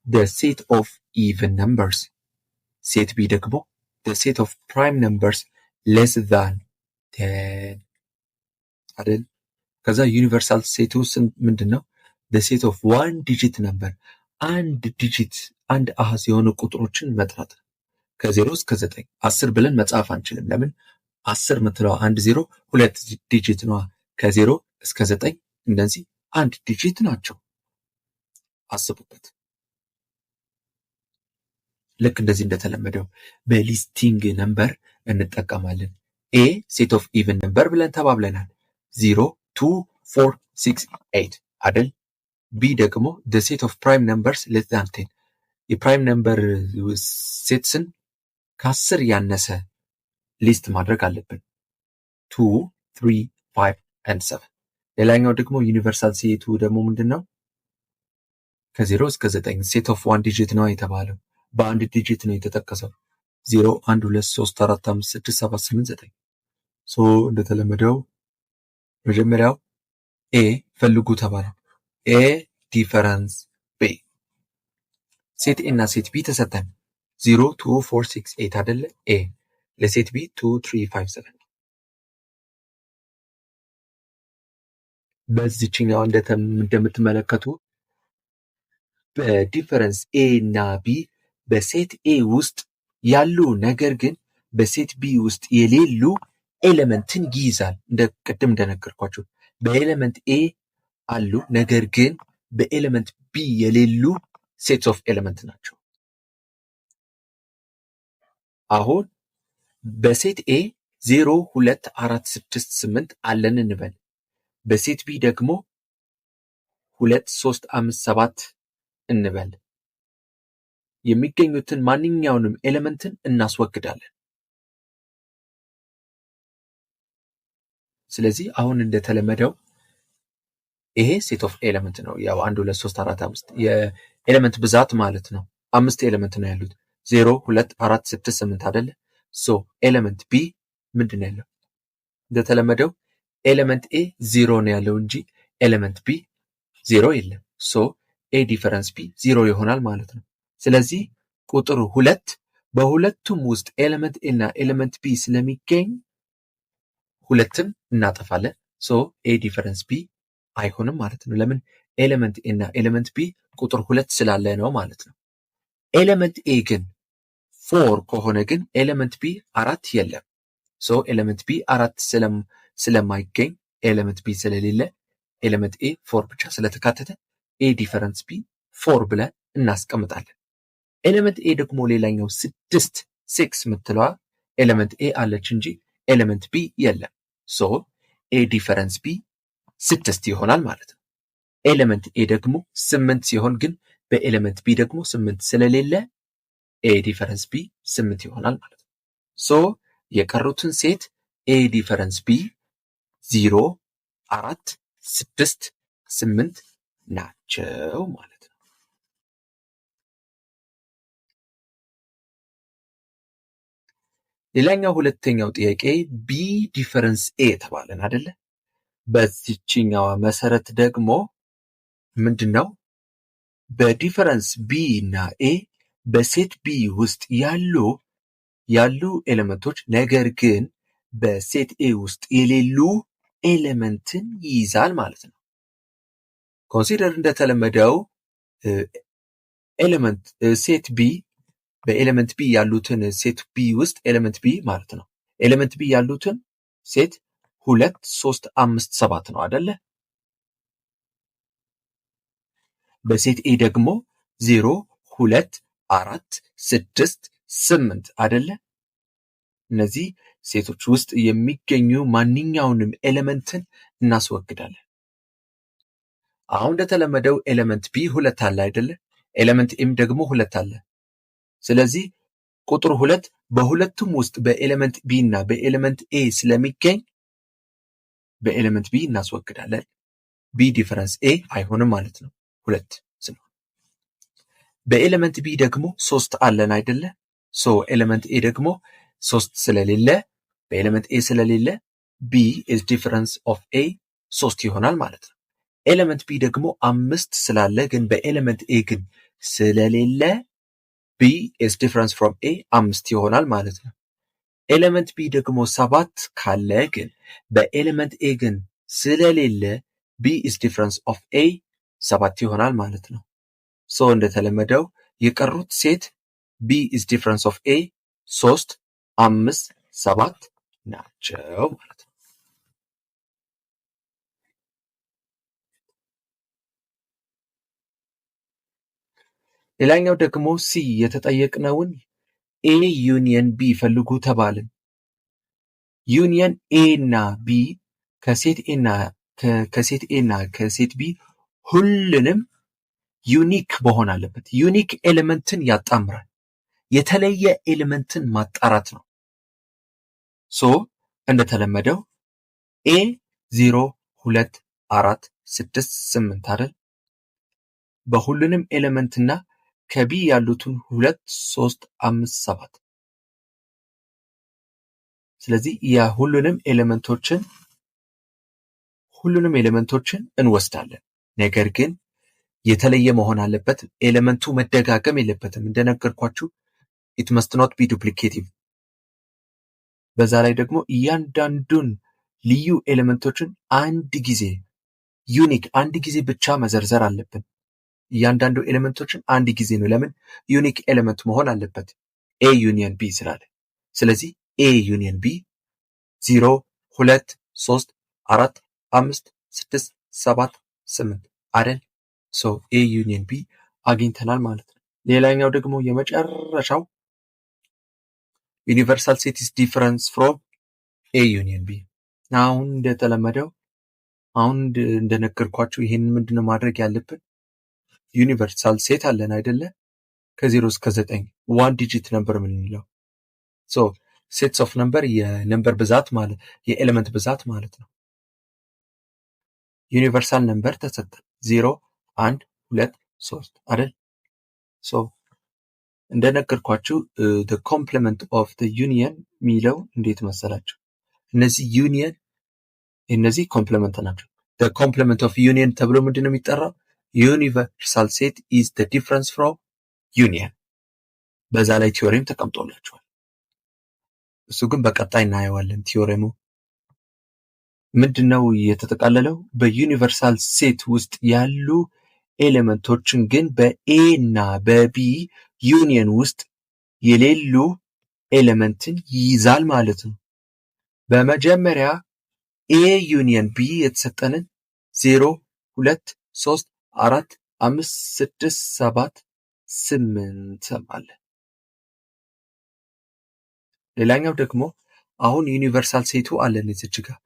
the set of even numbers ሴት B ደግሞ the set of prime numbers less than 10 አይደል? ከዛ ዩኒቨርሳል ሴቱ ምንድነው? the set of one digit number አንድ አንድ አሃዝ የሆኑ ቁጥሮችን መጥራት ከ0 እስከ 9 10 ብለን መጻፍ አንችልም ለምን 10 ምትለው አንድ 0 ሁለት ዲጂት ነው ከ0 እስከ 9 እንደዚህ አንድ ዲጂት ናቸው አስቡበት ልክ እንደዚህ እንደተለመደው በሊስቲንግ ነምበር እንጠቀማለን a set of even number ብለን ተባብለናል 0 2 4 6 8 አይደል b ደግሞ the set of prime numbers less than 10 የፕራይም ነምበር ሴትስን ከ10 ያነሰ ሊስት ማድረግ አለብን 2 3 5 and 7 ሌላኛው ደግሞ ዩኒቨርሳል ሴቱ ደግሞ ምንድነው ከ0 እስከ 9 set of one digit ነው የተባለው በአንድ ዲጂት ነው የተጠቀሰው 0 1 2 3 4 5 6 7 8 9 ሶ እንደተለመደው መጀመሪያው a ፈልጉ ተባለ a ዲፈረንስ b ሴት a እና ሴት b ተሰጠን 0 2 4 6 8 አይደለ a ለሴት b 2 3 5 7 በዚህኛው እንደምትመለከቱ በዲፈረንስ a እና b በሴት a ውስጥ ያሉ ነገር ግን በሴት b ውስጥ የሌሉ ኤሌመንትን ይይዛል ቅድም እንደነገርኳችሁ በኤሌመንት a አሉ ነገር ግን በኤሌመንት b የሌሉ ሴትስ ኦፍ ኤሌመንት ናቸው አሁን በሴት a 0 2 4 6 8 አለን እንበል በሴት b ደግሞ 2 3 5 7 እንበል የሚገኙትን ማንኛውንም ኤሌመንትን እናስወግዳለን ስለዚህ አሁን እንደተለመደው ይሄ ሴት ኦፍ ኤሌመንት ነው ያው 1 2 3 4 5 የኤሌመንት ብዛት ማለት ነው 5 ኤሌመንት ነው ያሉት 0 2 4 6 8 አይደለ ሶ ኤሌመንት b ምንድነው ያለው እንደተለመደው ኤሌመንት a 0 ነው ያለው እንጂ ኤሌመንት b 0 የለም ሶ a ዲፈረንስ b 0 ይሆናል ማለት ነው ስለዚህ ቁጥሩ 2 በሁለቱም ውስጥ ኤሌመንት a እና ኤሌመንት b ስለሚገኝ ሁለቱም እናጠፋለን ሶ a ዲፈረንስ b አይሆንም ማለት ነው ለምን ኤሌመንት a እና ኤሌመንት b ቁጥር 2 ስላለ ነው ማለት ነው ኤሌመንት a ግን 4 ከሆነ ግን ኤሌመንት b 4 የለም ሶ ኤሌመንት b 4 ስለማይገኝ ኤሌመንት b ስለሌለ ኤሌመንት a 4 ብቻ ስለተካተተ a ዲፈረንስ b 4 ብለን እናስቀምጣለን ኤሌመንት a ደግሞ ሌላኛው 6 ምትለዋ ኤሌመንት a አለች እንጂ ኤሌመንት b የለም ሶ a ዲፈረንስ b 6 ይሆናል ማለት ነው ኤሌመንት a ደግሞ 8 ሲሆን ግን በኤሌመንት b ደግሞ 8 ስለሌለ a ዲፈረንስ b 8 ይሆናል ማለት ነው ሶ የቀሩትን ሴት a ዲፈረንስ b 0 4 6 8 ናቸው ማለት ነው ሌላኛው ሁለተኛው ጥያቄ b ዲፈረንስ a ተባለን አይደለ በዚህኛው መሰረት ደግሞ ምንድነው በዲፈረንስ b እና a በሴት b ውስጥ ያሉ ኤሌመንቶች ነገር ግን በሴት a ውስጥ የሌሉ ኤሌመንትን ይይዛል ማለት ነው ኮንሲደር እንደተለመደው ኤሌመንት ሴት b በኤሌመንት b ያሉትን ሴት b ውስጥ ኤሌመንት b ማለት ነው ኤሌመንት b ያሉትን ሴት 2 3 5 7 ነው አይደለ በሴት a ደግሞ 0 2 4 6 8 አይደለ እነዚህ ሴቶች ውስጥ የሚገኙ ማንኛውንም ኤሌመንትን እናስወግዳለን አሁን እንደተለመደው ኤሌመንት b 2 አለ አይደለ ኤሌመንት m ደግሞ 2 አለ ስለዚህ ቁጥር 2 በሁለቱም ውስጥ በኤሌመንት b እና በኤሌመንት a ስለሚገኝ በኤሌመንት b እናስወግዳለን b ዲፈረንስ a አይሆንም ማለት ነው 2 ስለሆነ በኤሌመንት b ደግሞ 3 አለን አይደለ ሶ ኤሌመንት a ደግሞ 3 ስለሌለ በኤሌመንት a ስለሌለ b is difference of a 3 ይሆናል ማለት ነው ኤሌመንት b ደግሞ 5 ስላለ ግን በኤሌመንት a ግን ስለሌለ b is difference from a 5 ይሆናል ማለት ነው ኤሌመንት b ደግሞ 7 ካለ ግን በኤሌመንት a ግን ስለሌለ b is difference of a 7 ይሆናል ማለት ነው ሶ እንደተለመደው የቀሩት ሴት B is difference of A 3 5 7 ናቸው ማለት ነው። ሌላኛው ደግሞ C የተጠየቅነውን A ዩኒየን B ፈልጉ ተባልን። ዩኒየን A እና B ከሴት A እና ከሴት B ሁሉንም ዩኒክ መሆን አለበት። ዩኒክ ኤሌመንትን ያጣምራል። የተለየ ኤሌመንትን ማጣራት ነው። ሶ እንደተለመደው A 0 2 4 6 8 አይደል? በሁሉንም ኤሌመንትና ከቢ ያሉትን 2 3 5 7 ስለዚህ ሁሉንም ኤሌመንቶችን እንወስዳለን። ነገር ግን የተለየ መሆን አለበት። ኤሌመንቱ መደጋገም የለበትም። እንደነገርኳችሁ it must not be duplicative። በዛ ላይ ደግሞ እያንዳንዱን ልዩ ኤሌመንቶችን አንድ ጊዜ ብቻ መዘርዘር አለብን። እያንዳንዱ ኤሌመንቶችን አንድ ጊዜ ነው። ለምን? ዩኒክ ኤሌመንት መሆን አለበት A ዩኒየን B ስላለ። ስለዚህ A ዩኒየን B 0 2 3 4 5 6 7 8 አይደል? ሶ A ዩኒየን B አግኝተናል ማለት ነው። ሌላኛው ደግሞ የመጨረሻው ዩኒቨርሳል ሴት is difference from A ዩኒየን B። አሁን እንደተለመደው እንደነገርኳችሁ ይሄን ምንድነው ማድረግ ያለብን? ዩኒቨርሳል ሴት አለን አይደለ? ከ0 እስከ 9 1 ዲጂት ነበር የምንለው። ሶ ሴትስ ኦፍ ነምበር የነምበር ብዛት ማለት የኤሌመንት ብዛት ማለት ነው። ዩኒቨርሳል ነምበር ተሰጠን 0 1 2 3 አይደል? ሶ እንደነገርኳችሁ the complement of the union ሚለው እንዴት መሰላችሁ? እነዚህ ኮምፕሊመንት ናቸው። the complement of union ተብሎ ምንድነው የሚጠራው? ዩኒቨርሳል ሴት is the difference from union። በዛ ላይ ቲዮሬም ተቀምጦላችኋል። እሱ ግን በቀጣይ እናየዋለን። ቲዮሬሙ ምንድነው የተጠቃለለው? በዩኒቨርሳል ሴት ውስጥ ያሉ ኤሌመንቶችን ግን በኤ እና በቢ ዩኒየን ውስጥ የሌሉ ኤሌመንትን ይይዛል ማለት ነው። በመጀመሪያ ኤ ዩኒየን ቢ የተሰጠንን 0 2 3 4 5 6 7 8 አለ። ሌላኛው ደግሞ አሁን ዩኒቨርሳል ሴቱ አለን እዚች ጋር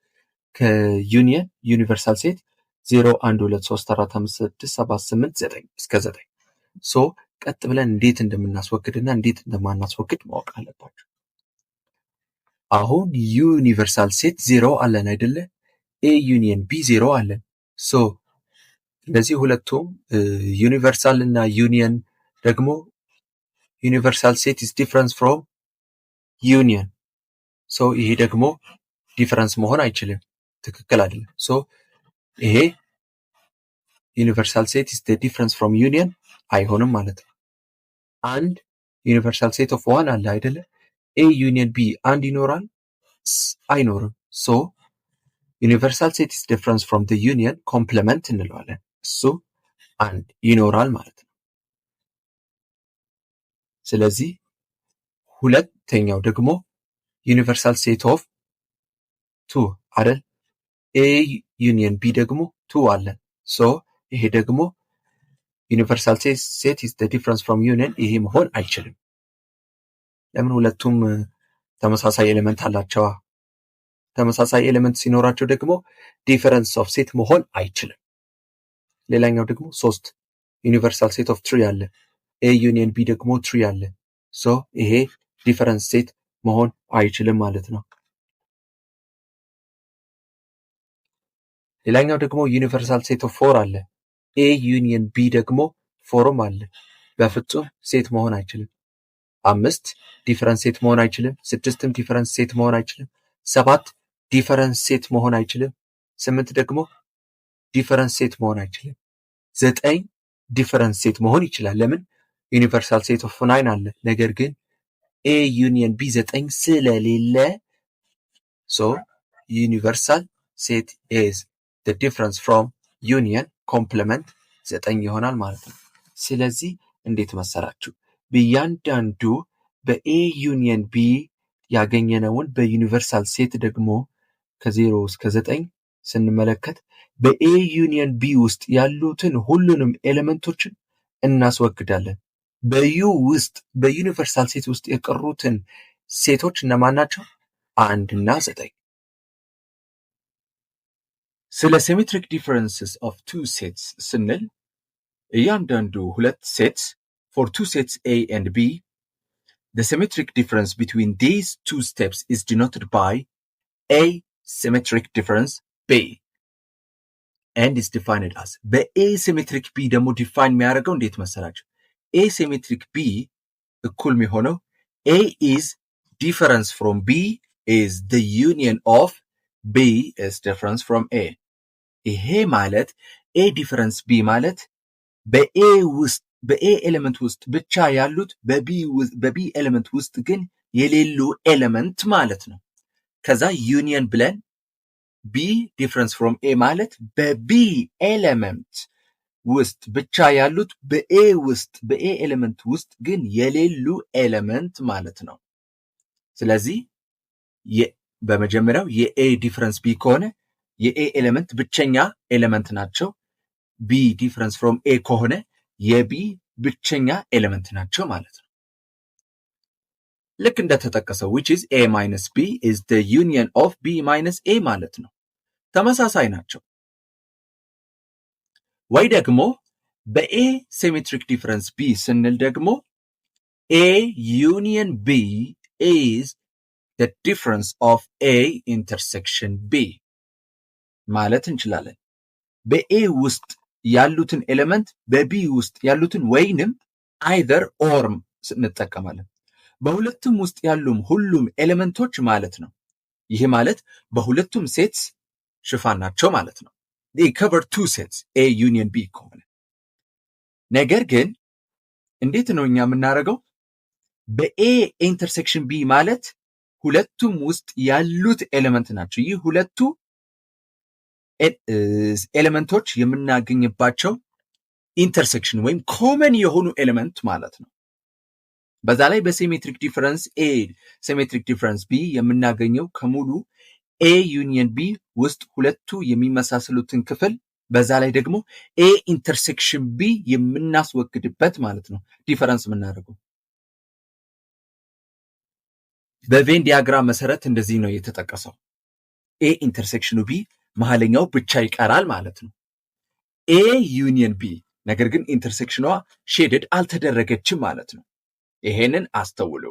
ከዩኒየን ዩኒቨርሳል ሴት 0 1 2 3 4 5 6 7 8 9 እስከ 9 ሶ ቀጥ ብለን እንዴት እንደምናስወግድና እንዴት እንደማናስወግድ ማወቅ አለባችሁ። አሁን ዩኒቨርሳል ሴት 0 አለን አይደለ? ኤ ዩኒየን ቢ 0 አለን። ሶ እነዚህ ሁለቱም ዩኒቨርሳል እና ዩኒየን ደግሞ ዩኒቨርሳል ሴት is difference from union። ሶ ይሄ ደግሞ ዲፈረንስ መሆን አይችልም፣ ትክክል አይደለም። ሶ ይሄ ዩኒቨርሳል ሴት is the difference from union አይሆንም ማለት ነው። አንድ ዩኒቨርሳል ሴት ኦፍ ዋን አለ አይደለ? ኤ ዩኒየን ቢ አንድ ይኖራል አይኖርም። ሶ ዩኒቨርሳል ሴት is difference from the union ኮምፕሊመንት እንለዋለን። እሱ አንድ ይኖራል ማለት ነው። ስለዚህ ሁለተኛው ደግሞ ዩኒቨርሳል ሴት ኦፍ 2 አይደል? ኤ ዩኒየን ቢ ደግሞ 2 አለን። ሶ ይሄ ደግሞ ዩኒቨርሳል ሴት is the difference from union ይሄ መሆን አይችልም። ለምን? ሁለቱም ተመሳሳይ ኤሌመንት አላቸዋ። ተመሳሳይ ኤሌመንት ሲኖራቸው ደግሞ ዲፈረንስ ኦፍ ሴት መሆን አይችልም። ሌላኛው ደግሞ 3 ዩኒቨርሳል ሴት ኦፍ 3 አለ። ኤ ዩኒየን ቢ ደግሞ 3 አለ። ሶ ይሄ ዲፈረንስ ሴት መሆን አይችልም ማለት ነው። ሌላኛው ደግሞ ዩኒቨርሳል ሴት ኦፍ 4 አለ። ኤ ዩኒየን ቢ ደግሞ 4ም አለ። በፍጹም ሴት መሆን አይችልም። 5 ዲፈረንስ ሴት መሆን አይችልም። 6ም ዲፈረንስ ሴት መሆን አይችልም። 7 ዲፈረንስ ሴት መሆን አይችልም። 8 ደግሞ ዲፈረንስ ሴት መሆን አይችልም። 9 ዲፈረንስ ሴት መሆን ይችላል። ለምን? ዩኒቨርሳል ሴት ኦፍ 9 አለ። ነገር ግን ኤ ዩኒየን ቢ 9 ስለሌለ ሶ ዩኒቨርሳል ሴት is the difference from union ኮምፕሊመንት 9 ይሆናል ማለት ነው። ስለዚህ እንዴት መሰላችሁ? በእያንዳንዱ በኤ ዩኒየን ቢ ያገኘነውን በዩኒቨርሳል ሴት ደግሞ ከ0 እስከ 9 ስንመለከት በኤ ዩኒየን ቢ ውስጥ ያሉትን ሁሉንም ኤሌመንቶችን እናስወግዳለን። በዩ ውስጥ በዩኒቨርሳል ሴት ውስጥ የቀሩትን ሴቶች እነማን ናቸው? 1 እና 9። ስለ ሲሜትሪክ ዲፈረንስስ ኦፍ ቱ ሴትስ ስንል እያንዳንዱ ሁለት ሴት for two sets A and B, the symmetric difference between these two steps is denoted by A symmetric difference B and is defined as በasymmetric B ደግሞ ዲፋይን የሚያደርገው እንዴት መሰላችሁ? asymmetric B እኩል የሚሆነው A is difference from B is the union of B is difference from A. ይሄ ማለት A difference B ማለት በኤ ኤሌመንት ውስጥ ብቻ ያሉት በቢ ኤሌመንት ውስጥ ግን የሌሉ ኤሌመንት ማለት ነው። ከዛ ዩኒየን ብለን ቢ ዲፍረንስ ፍሮም ኤ ማለት በቢ ኤሌመንት ውስጥ ብቻ ያሉት በኤ ኤሌመንት ውስጥ ግን የሌሉ ኤሌመንት ማለት ነው። ስለዚህ በመጀመሪያው የኤ ዲፍረንስ ቢ ከሆነ የኤ ኤሌመንት ብቸኛ ኤሌመንት ናቸው። ቢ ዲፍረንስ ፍሮም ኤ ከሆነ የቢ ብቸኛ ኤሌመንት ናቸው ማለት ነው። ልክ እንደተጠቀሰው which is a minus b is the union of b minus a ማለት ነው። ተመሳሳይ ናቸው። ወይ ደግሞ በኤ ሲሜትሪክ ዲፈረንስ b ስንል ደግሞ a union b is the difference of a intersection b ማለት እንችላለን። በኤ ውስጥ ያሉትን ኤሌመንት በቢ ውስጥ ያሉትን ወይንም አይዘር ኦር እንጠቀማለን። በሁለቱም ውስጥ ያሉም ሁሉም ኤሌመንቶች ማለት ነው። ይህ ማለት በሁለቱም ሴትስ ሽፋን ናቸው ማለት ነው። they cover two sets A union B ከሆነ። ነገር ግን እንዴት ነው እኛ የምናደርገው? በኤ ኢንተርሴክሽን ቢ ማለት ሁለቱም ውስጥ ያሉት ኤሌመንት ናቸው። ይህ ሁለቱ ኤሌመንቶች የምናገኝባቸው ኢንተርሴክሽን ወይም ኮመን የሆኑ ኤሌመንት ማለት ነው። በዛ ላይ በሲሜትሪክ ዲፈረንስ ኤ ሲሜትሪክ ዲፈረንስ ቢ የምናገኘው ከሙሉ ኤ ዩኒየን ቢ ውስጥ ሁለቱ የሚመሳሰሉትን ክፍል በዛ ላይ ደግሞ ኤ ኢንተርሴክሽን ቢ የምናስወግድበት ማለት ነው ዲፈረንስ የምናደርገው። በቬን ዲያግራም መሰረት እንደዚህ ነው የተጠቀሰው። ኤ ኢንተርሴክሽኑ ቢ መሃለኛው ብቻ ይቀራል ማለት ነው። ኤ ዩኒየን ቢ ነገር ግን ኢንተርሴክሽኗ ሼድድ አልተደረገችም ማለት ነው። ይሄንን አስተውሉ።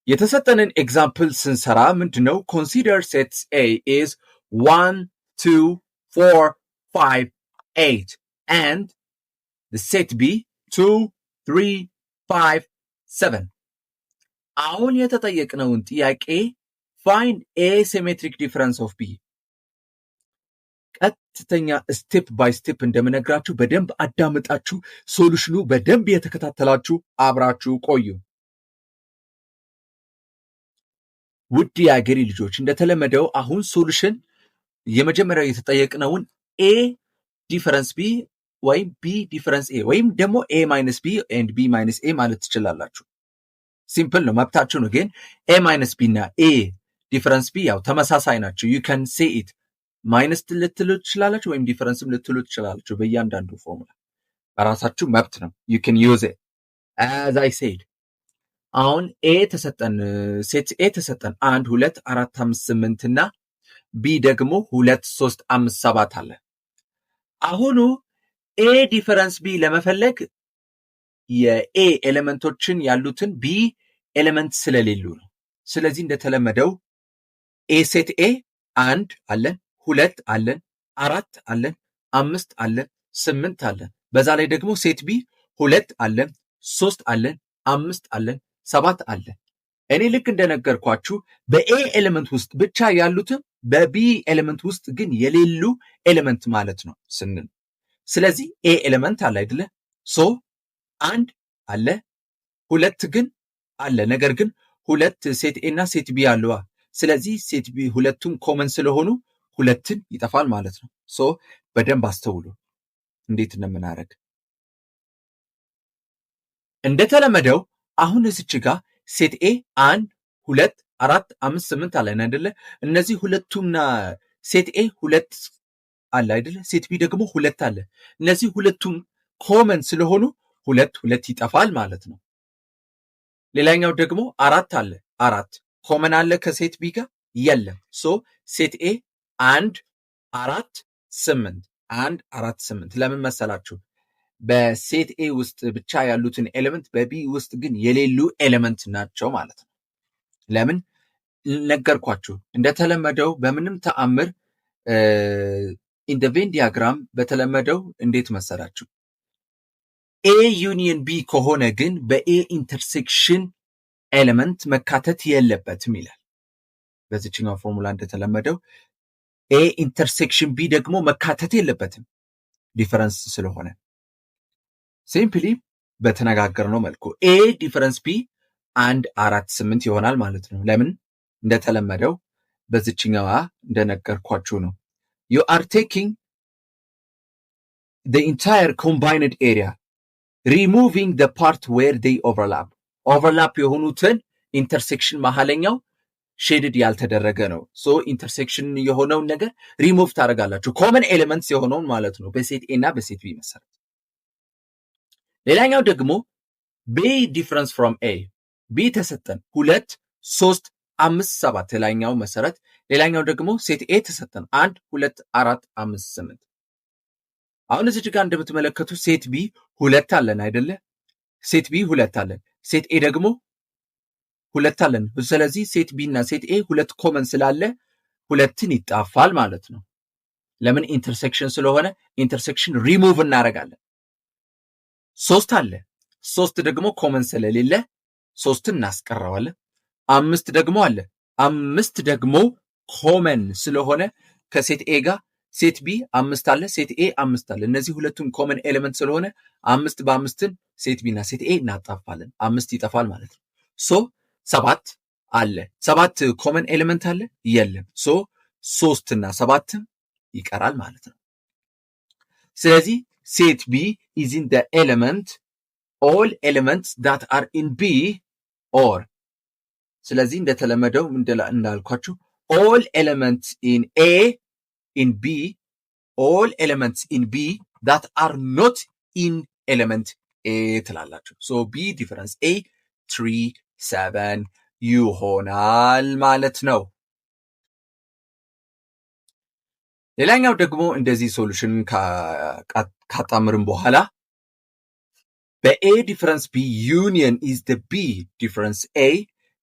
የተሰጠንን ኤግዛምፕል ስንሰራ ምንድነው? consider sets A is 1 2 4 5 8 and the set B 2 3 5 7 አሁን የተጠየቅነውን ጥያቄ find a symmetric difference of B ቀጥተኛ ስቴፕ ባይ ስቴፕ እንደምነግራችሁ በደንብ አዳምጣችሁ ሶሉሽኑ በደንብ የተከታተላችሁ አብራችሁ ቆዩ። ውድ የአገሬ ልጆች እንደተለመደው አሁን ሶሉሽን የመጀመሪያው የተጠየቅነውን A ዲፈረንስ B ወይም B ዲፈረንስ A ወይም ደግሞ A minus B and B minus A ማለት ትችላላችሁ። ሲምፕል ነው፣ መብታችሁ ነው። ግን A minus B እና A ዲፈረንስ B ያው ተመሳሳይ ናቸው። you can say it ማይነስ ልትሉ ትችላላችሁ ወይም ዲፈረንስም ልትሉ ትችላላችሁ። በእያንዳንዱ ፎርሙላ በራሳችሁ መብት ነው። you can use it as I said። አሁን A ተሰጠን፣ ሴት A ተሰጠን 1 2 4 5 8 እና B ደግሞ 2 3 5 7 አለ። አሁኑ A ዲፈረንስ B ለመፈለግ የኤ ኤሌመንቶችን ያሉትን ቢ ኤሌመንት ስለሌሉ ነው። ስለዚህ እንደተለመደው ኤ ሴት ኤ 1 አለን፣ 2 አለን፣ 4 አለን፣ 5 አለን፣ 8 አለን። በዛ ላይ ደግሞ ሴት ቢ 2 አለን፣ 3 አለን፣ 5 አለን፣ 7 አለን። እኔ ልክ እንደነገርኳችሁ በኤ ኤሌመንት ውስጥ ብቻ ያሉትን በቢ ኤሌመንት ውስጥ ግን የሌሉ ኤሌመንት ማለት ነው ስንል፣ ስለዚህ ኤ ኤሌመንት አለ አይደለ? ሶ 1 አለ፣ 2 ግን አለ። ነገር ግን 2 ሴት ኤ እና ሴት ቢ አለዋ። ስለዚህ ሴት ቢ ሁለቱም ኮመን ስለሆኑ 2ን ይጠፋል ማለት ነው። ሶ በደንብ አስተውሉ። እንዴት እንደምናደርግ እንደተለመደው አሁን እዚች ጋር ሴት ኤ 1 2 4 5 8 አለን አይደለ? እነዚህ ሁለቱምና ሴት ኤ 2 አለ አይደለ? ሴት ቢ ደግሞ 2 አለ። እነዚህ ሁለቱም ኮመን ስለሆኑ 2 2 ይጠፋል ማለት ነው። ሌላኛው ደግሞ 4 አለ። 4 ኮመን አለ ከሴት ቢ ጋር የለም። ሶ ሴት ኤ 1 4 8 1 4 8 ለምን መሰላችሁ? በሴት ኤ ውስጥ ብቻ ያሉትን ኤሌመንት በቢ ውስጥ ግን የሌሉ ኤሌመንት ናቸው ማለት ነው። ለምን ነገርኳችሁ? እንደተለመደው በምንም ተአምር ኢን ዘ ቬን ዲያግራም በተለመደው እንዴት መሰላችሁ? ኤ ዩኒየን ቢ ከሆነ ግን በኤ ኢንተርሴክሽን ኤሌመንት መካተት የለበትም ይላል። በዚህኛው ፎርሙላ እንደተለመደው ኤ ኢንተርሴክሽን ቢ ደግሞ መካተት የለበትም ዲፈረንስ ስለሆነ ሲምፕሊ በተነጋገርነው መልኩ ኤ ዲፈረንስ ቢ 1 4 8 ይሆናል ማለት ነው። ለምን እንደተለመደው በዚህኛዋ እንደነገርኳችሁ ነው። you are taking the entire combined area removing the part where they overlap የሆኑትን ኢንተርሴክሽን መሐለኛው ሼድድ ያልተደረገ ነው። ሶ ኢንተርሴክሽን የሆነውን ነገር ሪሙቭ ታደርጋላችሁ ኮመን ኤሌመንትስ የሆነውን ማለት ነው በሴት ኤ እና በሴት ቢ መሰረት። ሌላኛው ደግሞ ቢ ዲፈረንስ ፍሮም ኤ ቢ ተሰጠን 2 3 5 7 ሌላኛው መሰረት። ሌላኛው ደግሞ ሴት ኤ ተሰጠን 1 2 4 5 8። አሁን እዚህ ጋር እንደምትመለከቱ ሴት ቢ 2 አለን አይደለ? ሴት ቢ 2 አለን፣ ሴት ኤ ደግሞ 2 አለን። ስለዚህ ሴት ቢ እና ሴት ኤ 2 ኮመን ስላለ 2ን ይጣፋል ማለት ነው። ለምን ኢንተርሴክሽን ስለሆነ ኢንተርሴክሽን ሪሙቭ እናደርጋለን። 3 አለ፣ 3 ደግሞ ኮመን ስለሌለ 3ን እናስቀረዋለን። 5 ደግሞ አለ፣ 5 ደግሞ ኮመን ስለሆነ ከሴት ኤ ጋር ሴት ቢ 5 አለ፣ ሴት ኤ 5 አለ። እነዚህ ሁለቱም ኮመን ኤሌመንት ስለሆነ 5 በ5ን ሴት ቢ እና ሴት ኤ እናጣፋለን። 5 ይጠፋል ማለት ነው። ሶ 7 አለ፣ 7 ኮመን ኤሌመንት አለ የለም። ሶ 3 እና 7 ይቀራል ማለት ነው። ስለዚህ ሴት ቢ is in the element all elements that are in B or ስለዚህ እንደተለመደው እንዳልኳችሁ all elements in A in B all elements in B that are not in element A ትላላችሁ። so B difference A 3 7 ይሆናል ማለት ነው። ሌላኛው ደግሞ እንደዚህ ሶሉሽን ካጣምርን በኋላ በኤ ዲፈረንስ ቢ ዩኒየን ኢዝ the B difference A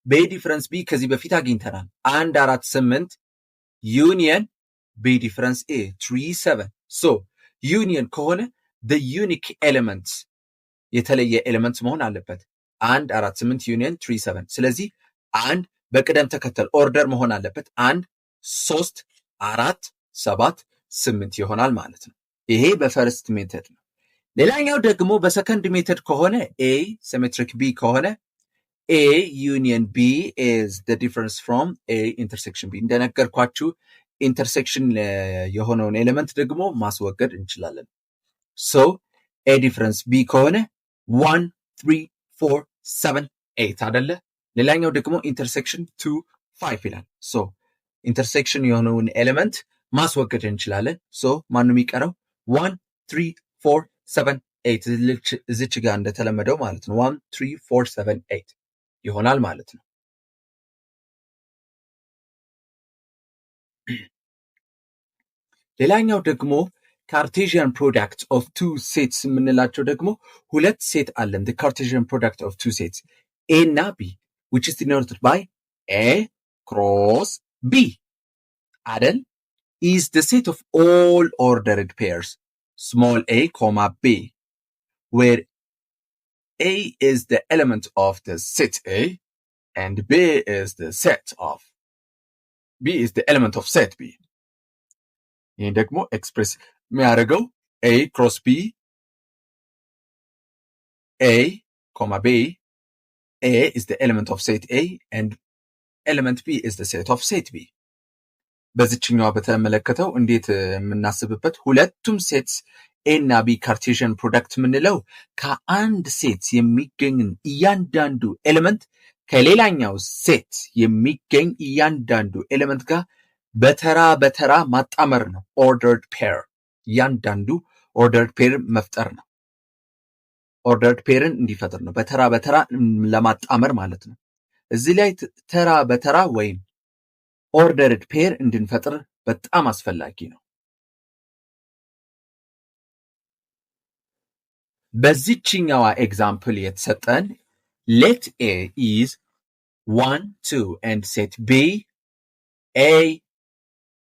በኤ ዲፈረንስ ቢ ከዚህ በፊት አግኝተናል 1 4 8 ዩኒየን B difference A 3 7 so ዩኒየን ከሆነ the unique element የተለየ ኤሌመንት መሆን አለበት 1 4 8 ዩኒየን 3 7 ስለዚህ 1 በቅደም ተከተል ኦርደር መሆን አለበት 1 3 4 7 8 ይሆናል ማለት ነው። ይሄ በፈርስት ሜተድ ነው። ሌላኛው ደግሞ በሰከንድ ሜተድ ከሆነ A ሲሜትሪክ B ከሆነ A ዩኒየን B is the difference from A intersection B እንደነገርኳችሁ ኢንተርሴክሽን የሆነውን ኤሌመንት ደግሞ ማስወገድ እንችላለን። so A difference B ከሆነ 1 3 4 7 8 አይደለ? ሌላኛው ደግሞ ኢንተርሴክሽን 2 5 ይላል። so ኢንተርሴክሽን የሆነውን ኤሌመንት ማስወገድ እንችላለን። so ማንም ይቀረው 1 3 4 7 8 እዚች ጋር እንደተለመደው ማለት ነው 1 3 4 7 8 ይሆናል ማለት ነው። ሌላኛው ደግሞ ካርቴዥያን ፕሮዳክት ኦፍ ቱ ሴትስ የምንላቸው ደግሞ ሁለት ሴት አለን። the Cartesian product of two sets A እና B which is denoted by A cross B አይደል? is the set of all ordered pairs small a comma B where A is the element of the set A and B is the element of set B. ይህን ደግሞ ኤክስፕሬስ የሚያደርገው A cross B A comma B A is the element of set A and element B is the set of set B. በዚህኛው በተመለከተው እንዴት የምናስብበት ሁለቱም ሴትስ ኤ እና ቢ ካርቴዥያን ፕሮዳክት የምንለው ከአንድ ሴት የሚገኝን እያንዳንዱ ኤሌመንት ከሌላኛው ሴት የሚገኝ እያንዳንዱ ኤሌመንት ጋር በተራ በተራ ማጣመር ነው። ኦርደርድ ፔር እያንዳንዱ ኦርደርድ ፔር መፍጠር ነው። ኦርደርድ ፔርን እንዲፈጥር ነው በተራ በተራ ለማጣመር ማለት ነው። እዚህ ላይ ተራ በተራ ወይም ኦርደርድ ፔር እንድንፈጥር በጣም አስፈላጊ ነው። በዚህኛዋ ኤግዛምፕል የተሰጠን let A is 1 2 and set B A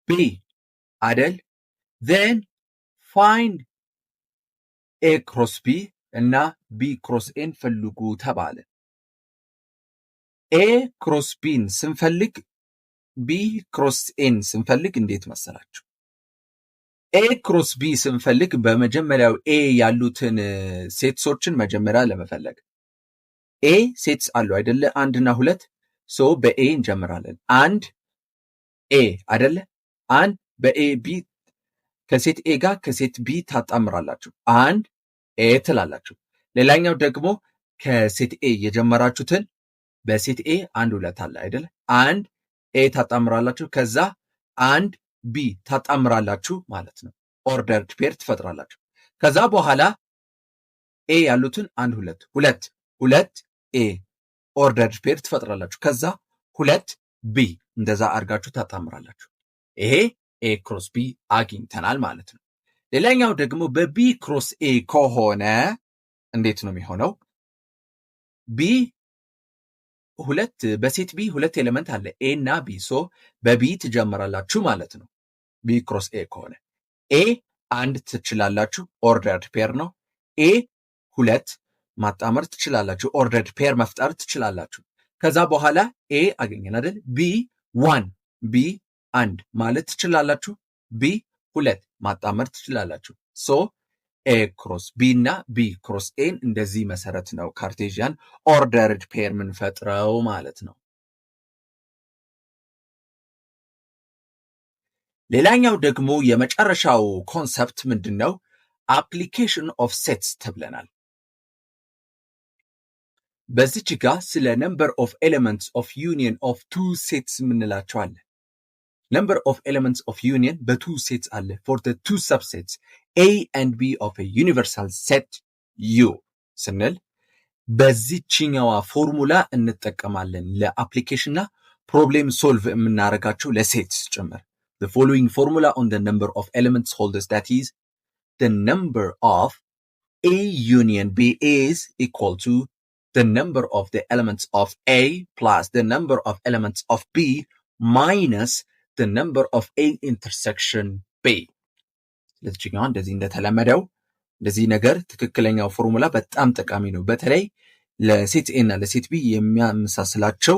B አይደል? then find A cross B እና B cross N ፈልጉ ተባለ። A cross Bን ስንፈልግ B cross N ስንፈልግ እንዴት መሰላችሁ? A cross B ስንፈልግ በመጀመሪያው A ያሉትን ሴትሶችን መጀመሪያ ለመፈለግ A ሴትስ አሉ አይደለ? 1 እና 2 ሶ በA እንጀምራለን። 1 A አይደለ? 1 በA B ከሴት A ጋር ከሴት B ታጣምራላችሁ። 1 A ትላላችሁ። ሌላኛው ደግሞ ከሴት A የጀመራችሁትን በሴት A 1 2 አለ አይደለ? 1 A ታጣምራላችሁ ከዛ 1 B ታጣምራላችሁ ማለት ነው። ኦርደርድ ፔር ትፈጥራላችሁ። ከዛ በኋላ A ያሉትን 1 2 2 2 A ኦርደርድ ፔር ትፈጥራላችሁ። ከዛ 2 B እንደዛ አድርጋችሁ ታጣምራላችሁ። ይሄ A ክሮስ B አግኝተናል ማለት ነው። ሌላኛው ደግሞ በB ክሮስ A ከሆነ እንዴት ነው የሚሆነው? B በሴት B 2 ኤሌመንት አለ A እና B ሶ በB ትጀምራላችሁ ማለት ነው። B ክሮስ A ከሆነ A 1 ትችላላችሁ ኦርደርድ ፔር ነው። A 2 ማጣመር ትችላላችሁ ኦርደርድ ፔር መፍጠር ትችላላችሁ። ከዛ በኋላ A አገኘን አይደል? B 1 B 1 ማለት ትችላላችሁ። B 2 ማጣመር ትችላላችሁ። ሶ A ክሮስ B እና B ክሮስ A እንደዚህ መሰረት ነው ካርቴዥያን ኦርደርድ ፔር ምንፈጥረው ማለት ነው። ሌላኛው ደግሞ የመጨረሻው ኮንሰፕት ምንድነው? አፕሊኬሽን ኦፍ ሴትስ ተብለናል። በዚች ጋር ስለ ነምበር ኦፍ ኤሌመንትስ ኦፍ ዩኒየን ኦፍ ቱ ሴትስ ምንላቸው አለ። ነምበር ኦፍ ኤሌመንትስ ኦፍ ዩኒየን በቱ ሴትስ አለ for the two subsets A and B of a universal set U ስንል በዚችኛዋ ፎርሙላ እንጠቀማለን ለአፕሊኬሽንና ፕሮብሌም ሶልቭ የምናደርጋቸው ለሴትስ ጭምር። The following formula on the number of elements holds that is the number of A union B is equal to the number of the elements of A plus the number of elements of B minus the number of A intersection B. ለዚህኛው እንደዚህ እንደተለመደው ለዚህ ነገር ትክክለኛው ፎርሙላ በጣም ጠቃሚ ነው። በተለይ ለሴት A እና ለሴት B የሚያመሳስላቸው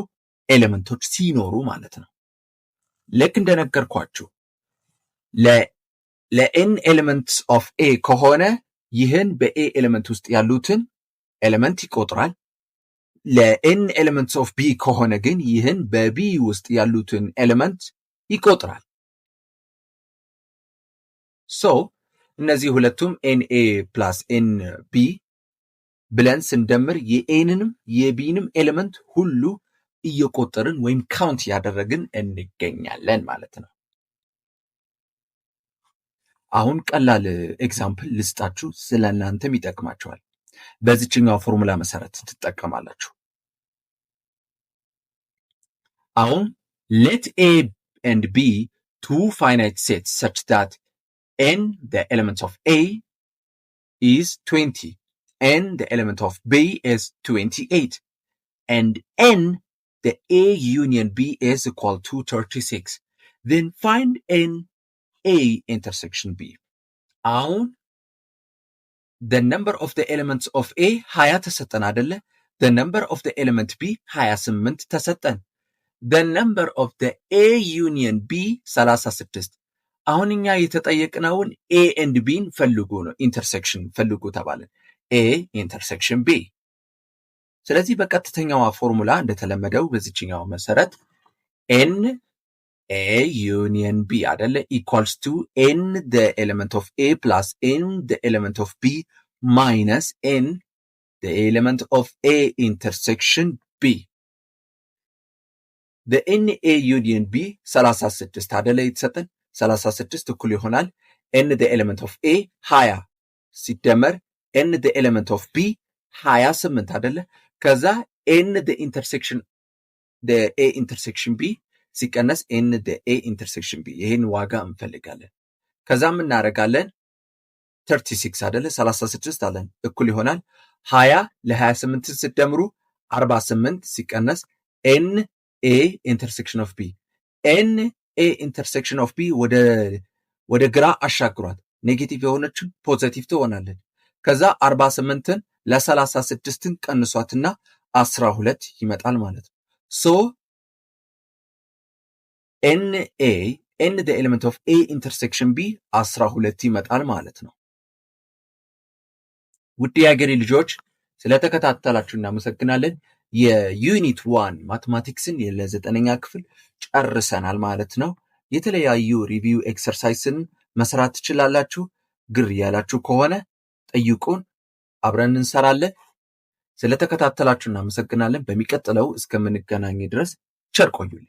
ኤሌመንቶች ሲኖሩ ማለት ነው። ልክ እንደነገርኳችሁ ለn ኤሌመንትስ ኦፍ A ከሆነ ይህን በA ኤሌመንት ውስጥ ያሉትን ኤሌመንት ይቆጥራል። ለn ኤሌመንትስ ኦፍ B ከሆነ ግን ይህን በB ውስጥ ያሉትን ኤሌመንት ይቆጥራል። ሶ እነዚህ ሁለቱም NA ፕላስ NB ብለን ስንደምር የኤንንም የቢንም ኤሌመንት ሁሉ እየቆጠርን ወይም ካውንት ያደረግን እንገኛለን ማለት ነው። አሁን ቀላል ኤግዛምፕል ልስጣችሁ፣ ስለእናንተም ይጠቅማችኋል። በዚህኛው ፎርሙላ መሰረት ትጠቀማላችሁ። አሁን let A and B two finite sets such that n the element of A is 20 and the element of B is 28 and n the A union B is equal to 36. Then find n A intersection B. አሁን the number of the elements of A 20 ተሰጠን አይደለ? the number of the element B 28 ተሰጠን። the number of the A union B 36። አሁን እኛ የተጠየቅነውን A and B ፈልጉ ነው። ኢንተርሴክሽን ፈልጉ ተባለን። A ኢንተርሴክሽን B። ስለዚህ በቀጥተኛዋ ፎርሙላ እንደተለመደው በዚህኛው መሰረት n A union B አይደለ equals to n the element of A plus n the element of B minus n the element of A intersection B. the NA union B 36 አይደለ የተሰጠን 36 እኩል ይሆናል n the element of A 20 ሲደመር n the element of B 28 አይደለ ከዛ n the intersection the A intersection B ሲቀነስ n the A intersection B ይሄን ዋጋ እንፈልጋለን ከዛም እናደርጋለን 36 አይደለ 36 አለን እኩል ይሆናል 20 ለ28 ሲደምሩ 48 ሲቀነስ n A intersection of B n A intersection of B ወደ ግራ አሻግሯት ኔጌቲቭ የሆነችን ፖዚቲቭ ትሆናለች ከዛ 48ን ለ36ን ቀንሷትና 12 ይመጣል ማለት ነው so NA n the element of A intersection B 12 ይመጣል ማለት ነው ውድ የሀገሬ ልጆች ስለተከታተላችሁ እናመሰግናለን የዩኒት 1 ማትማቲክስን ለ9ኛ ክፍል ጨርሰናል ማለት ነው የተለያዩ ሪቪው ኤክሰርሳይዝን መስራት ትችላላችሁ ግር ያላችሁ ከሆነ ጠይቁን አብረን እንሰራለን ስለተከታተላችሁ እናመሰግናለን በሚቀጥለው እስከምንገናኝ ድረስ ቸር ቆዩልኝ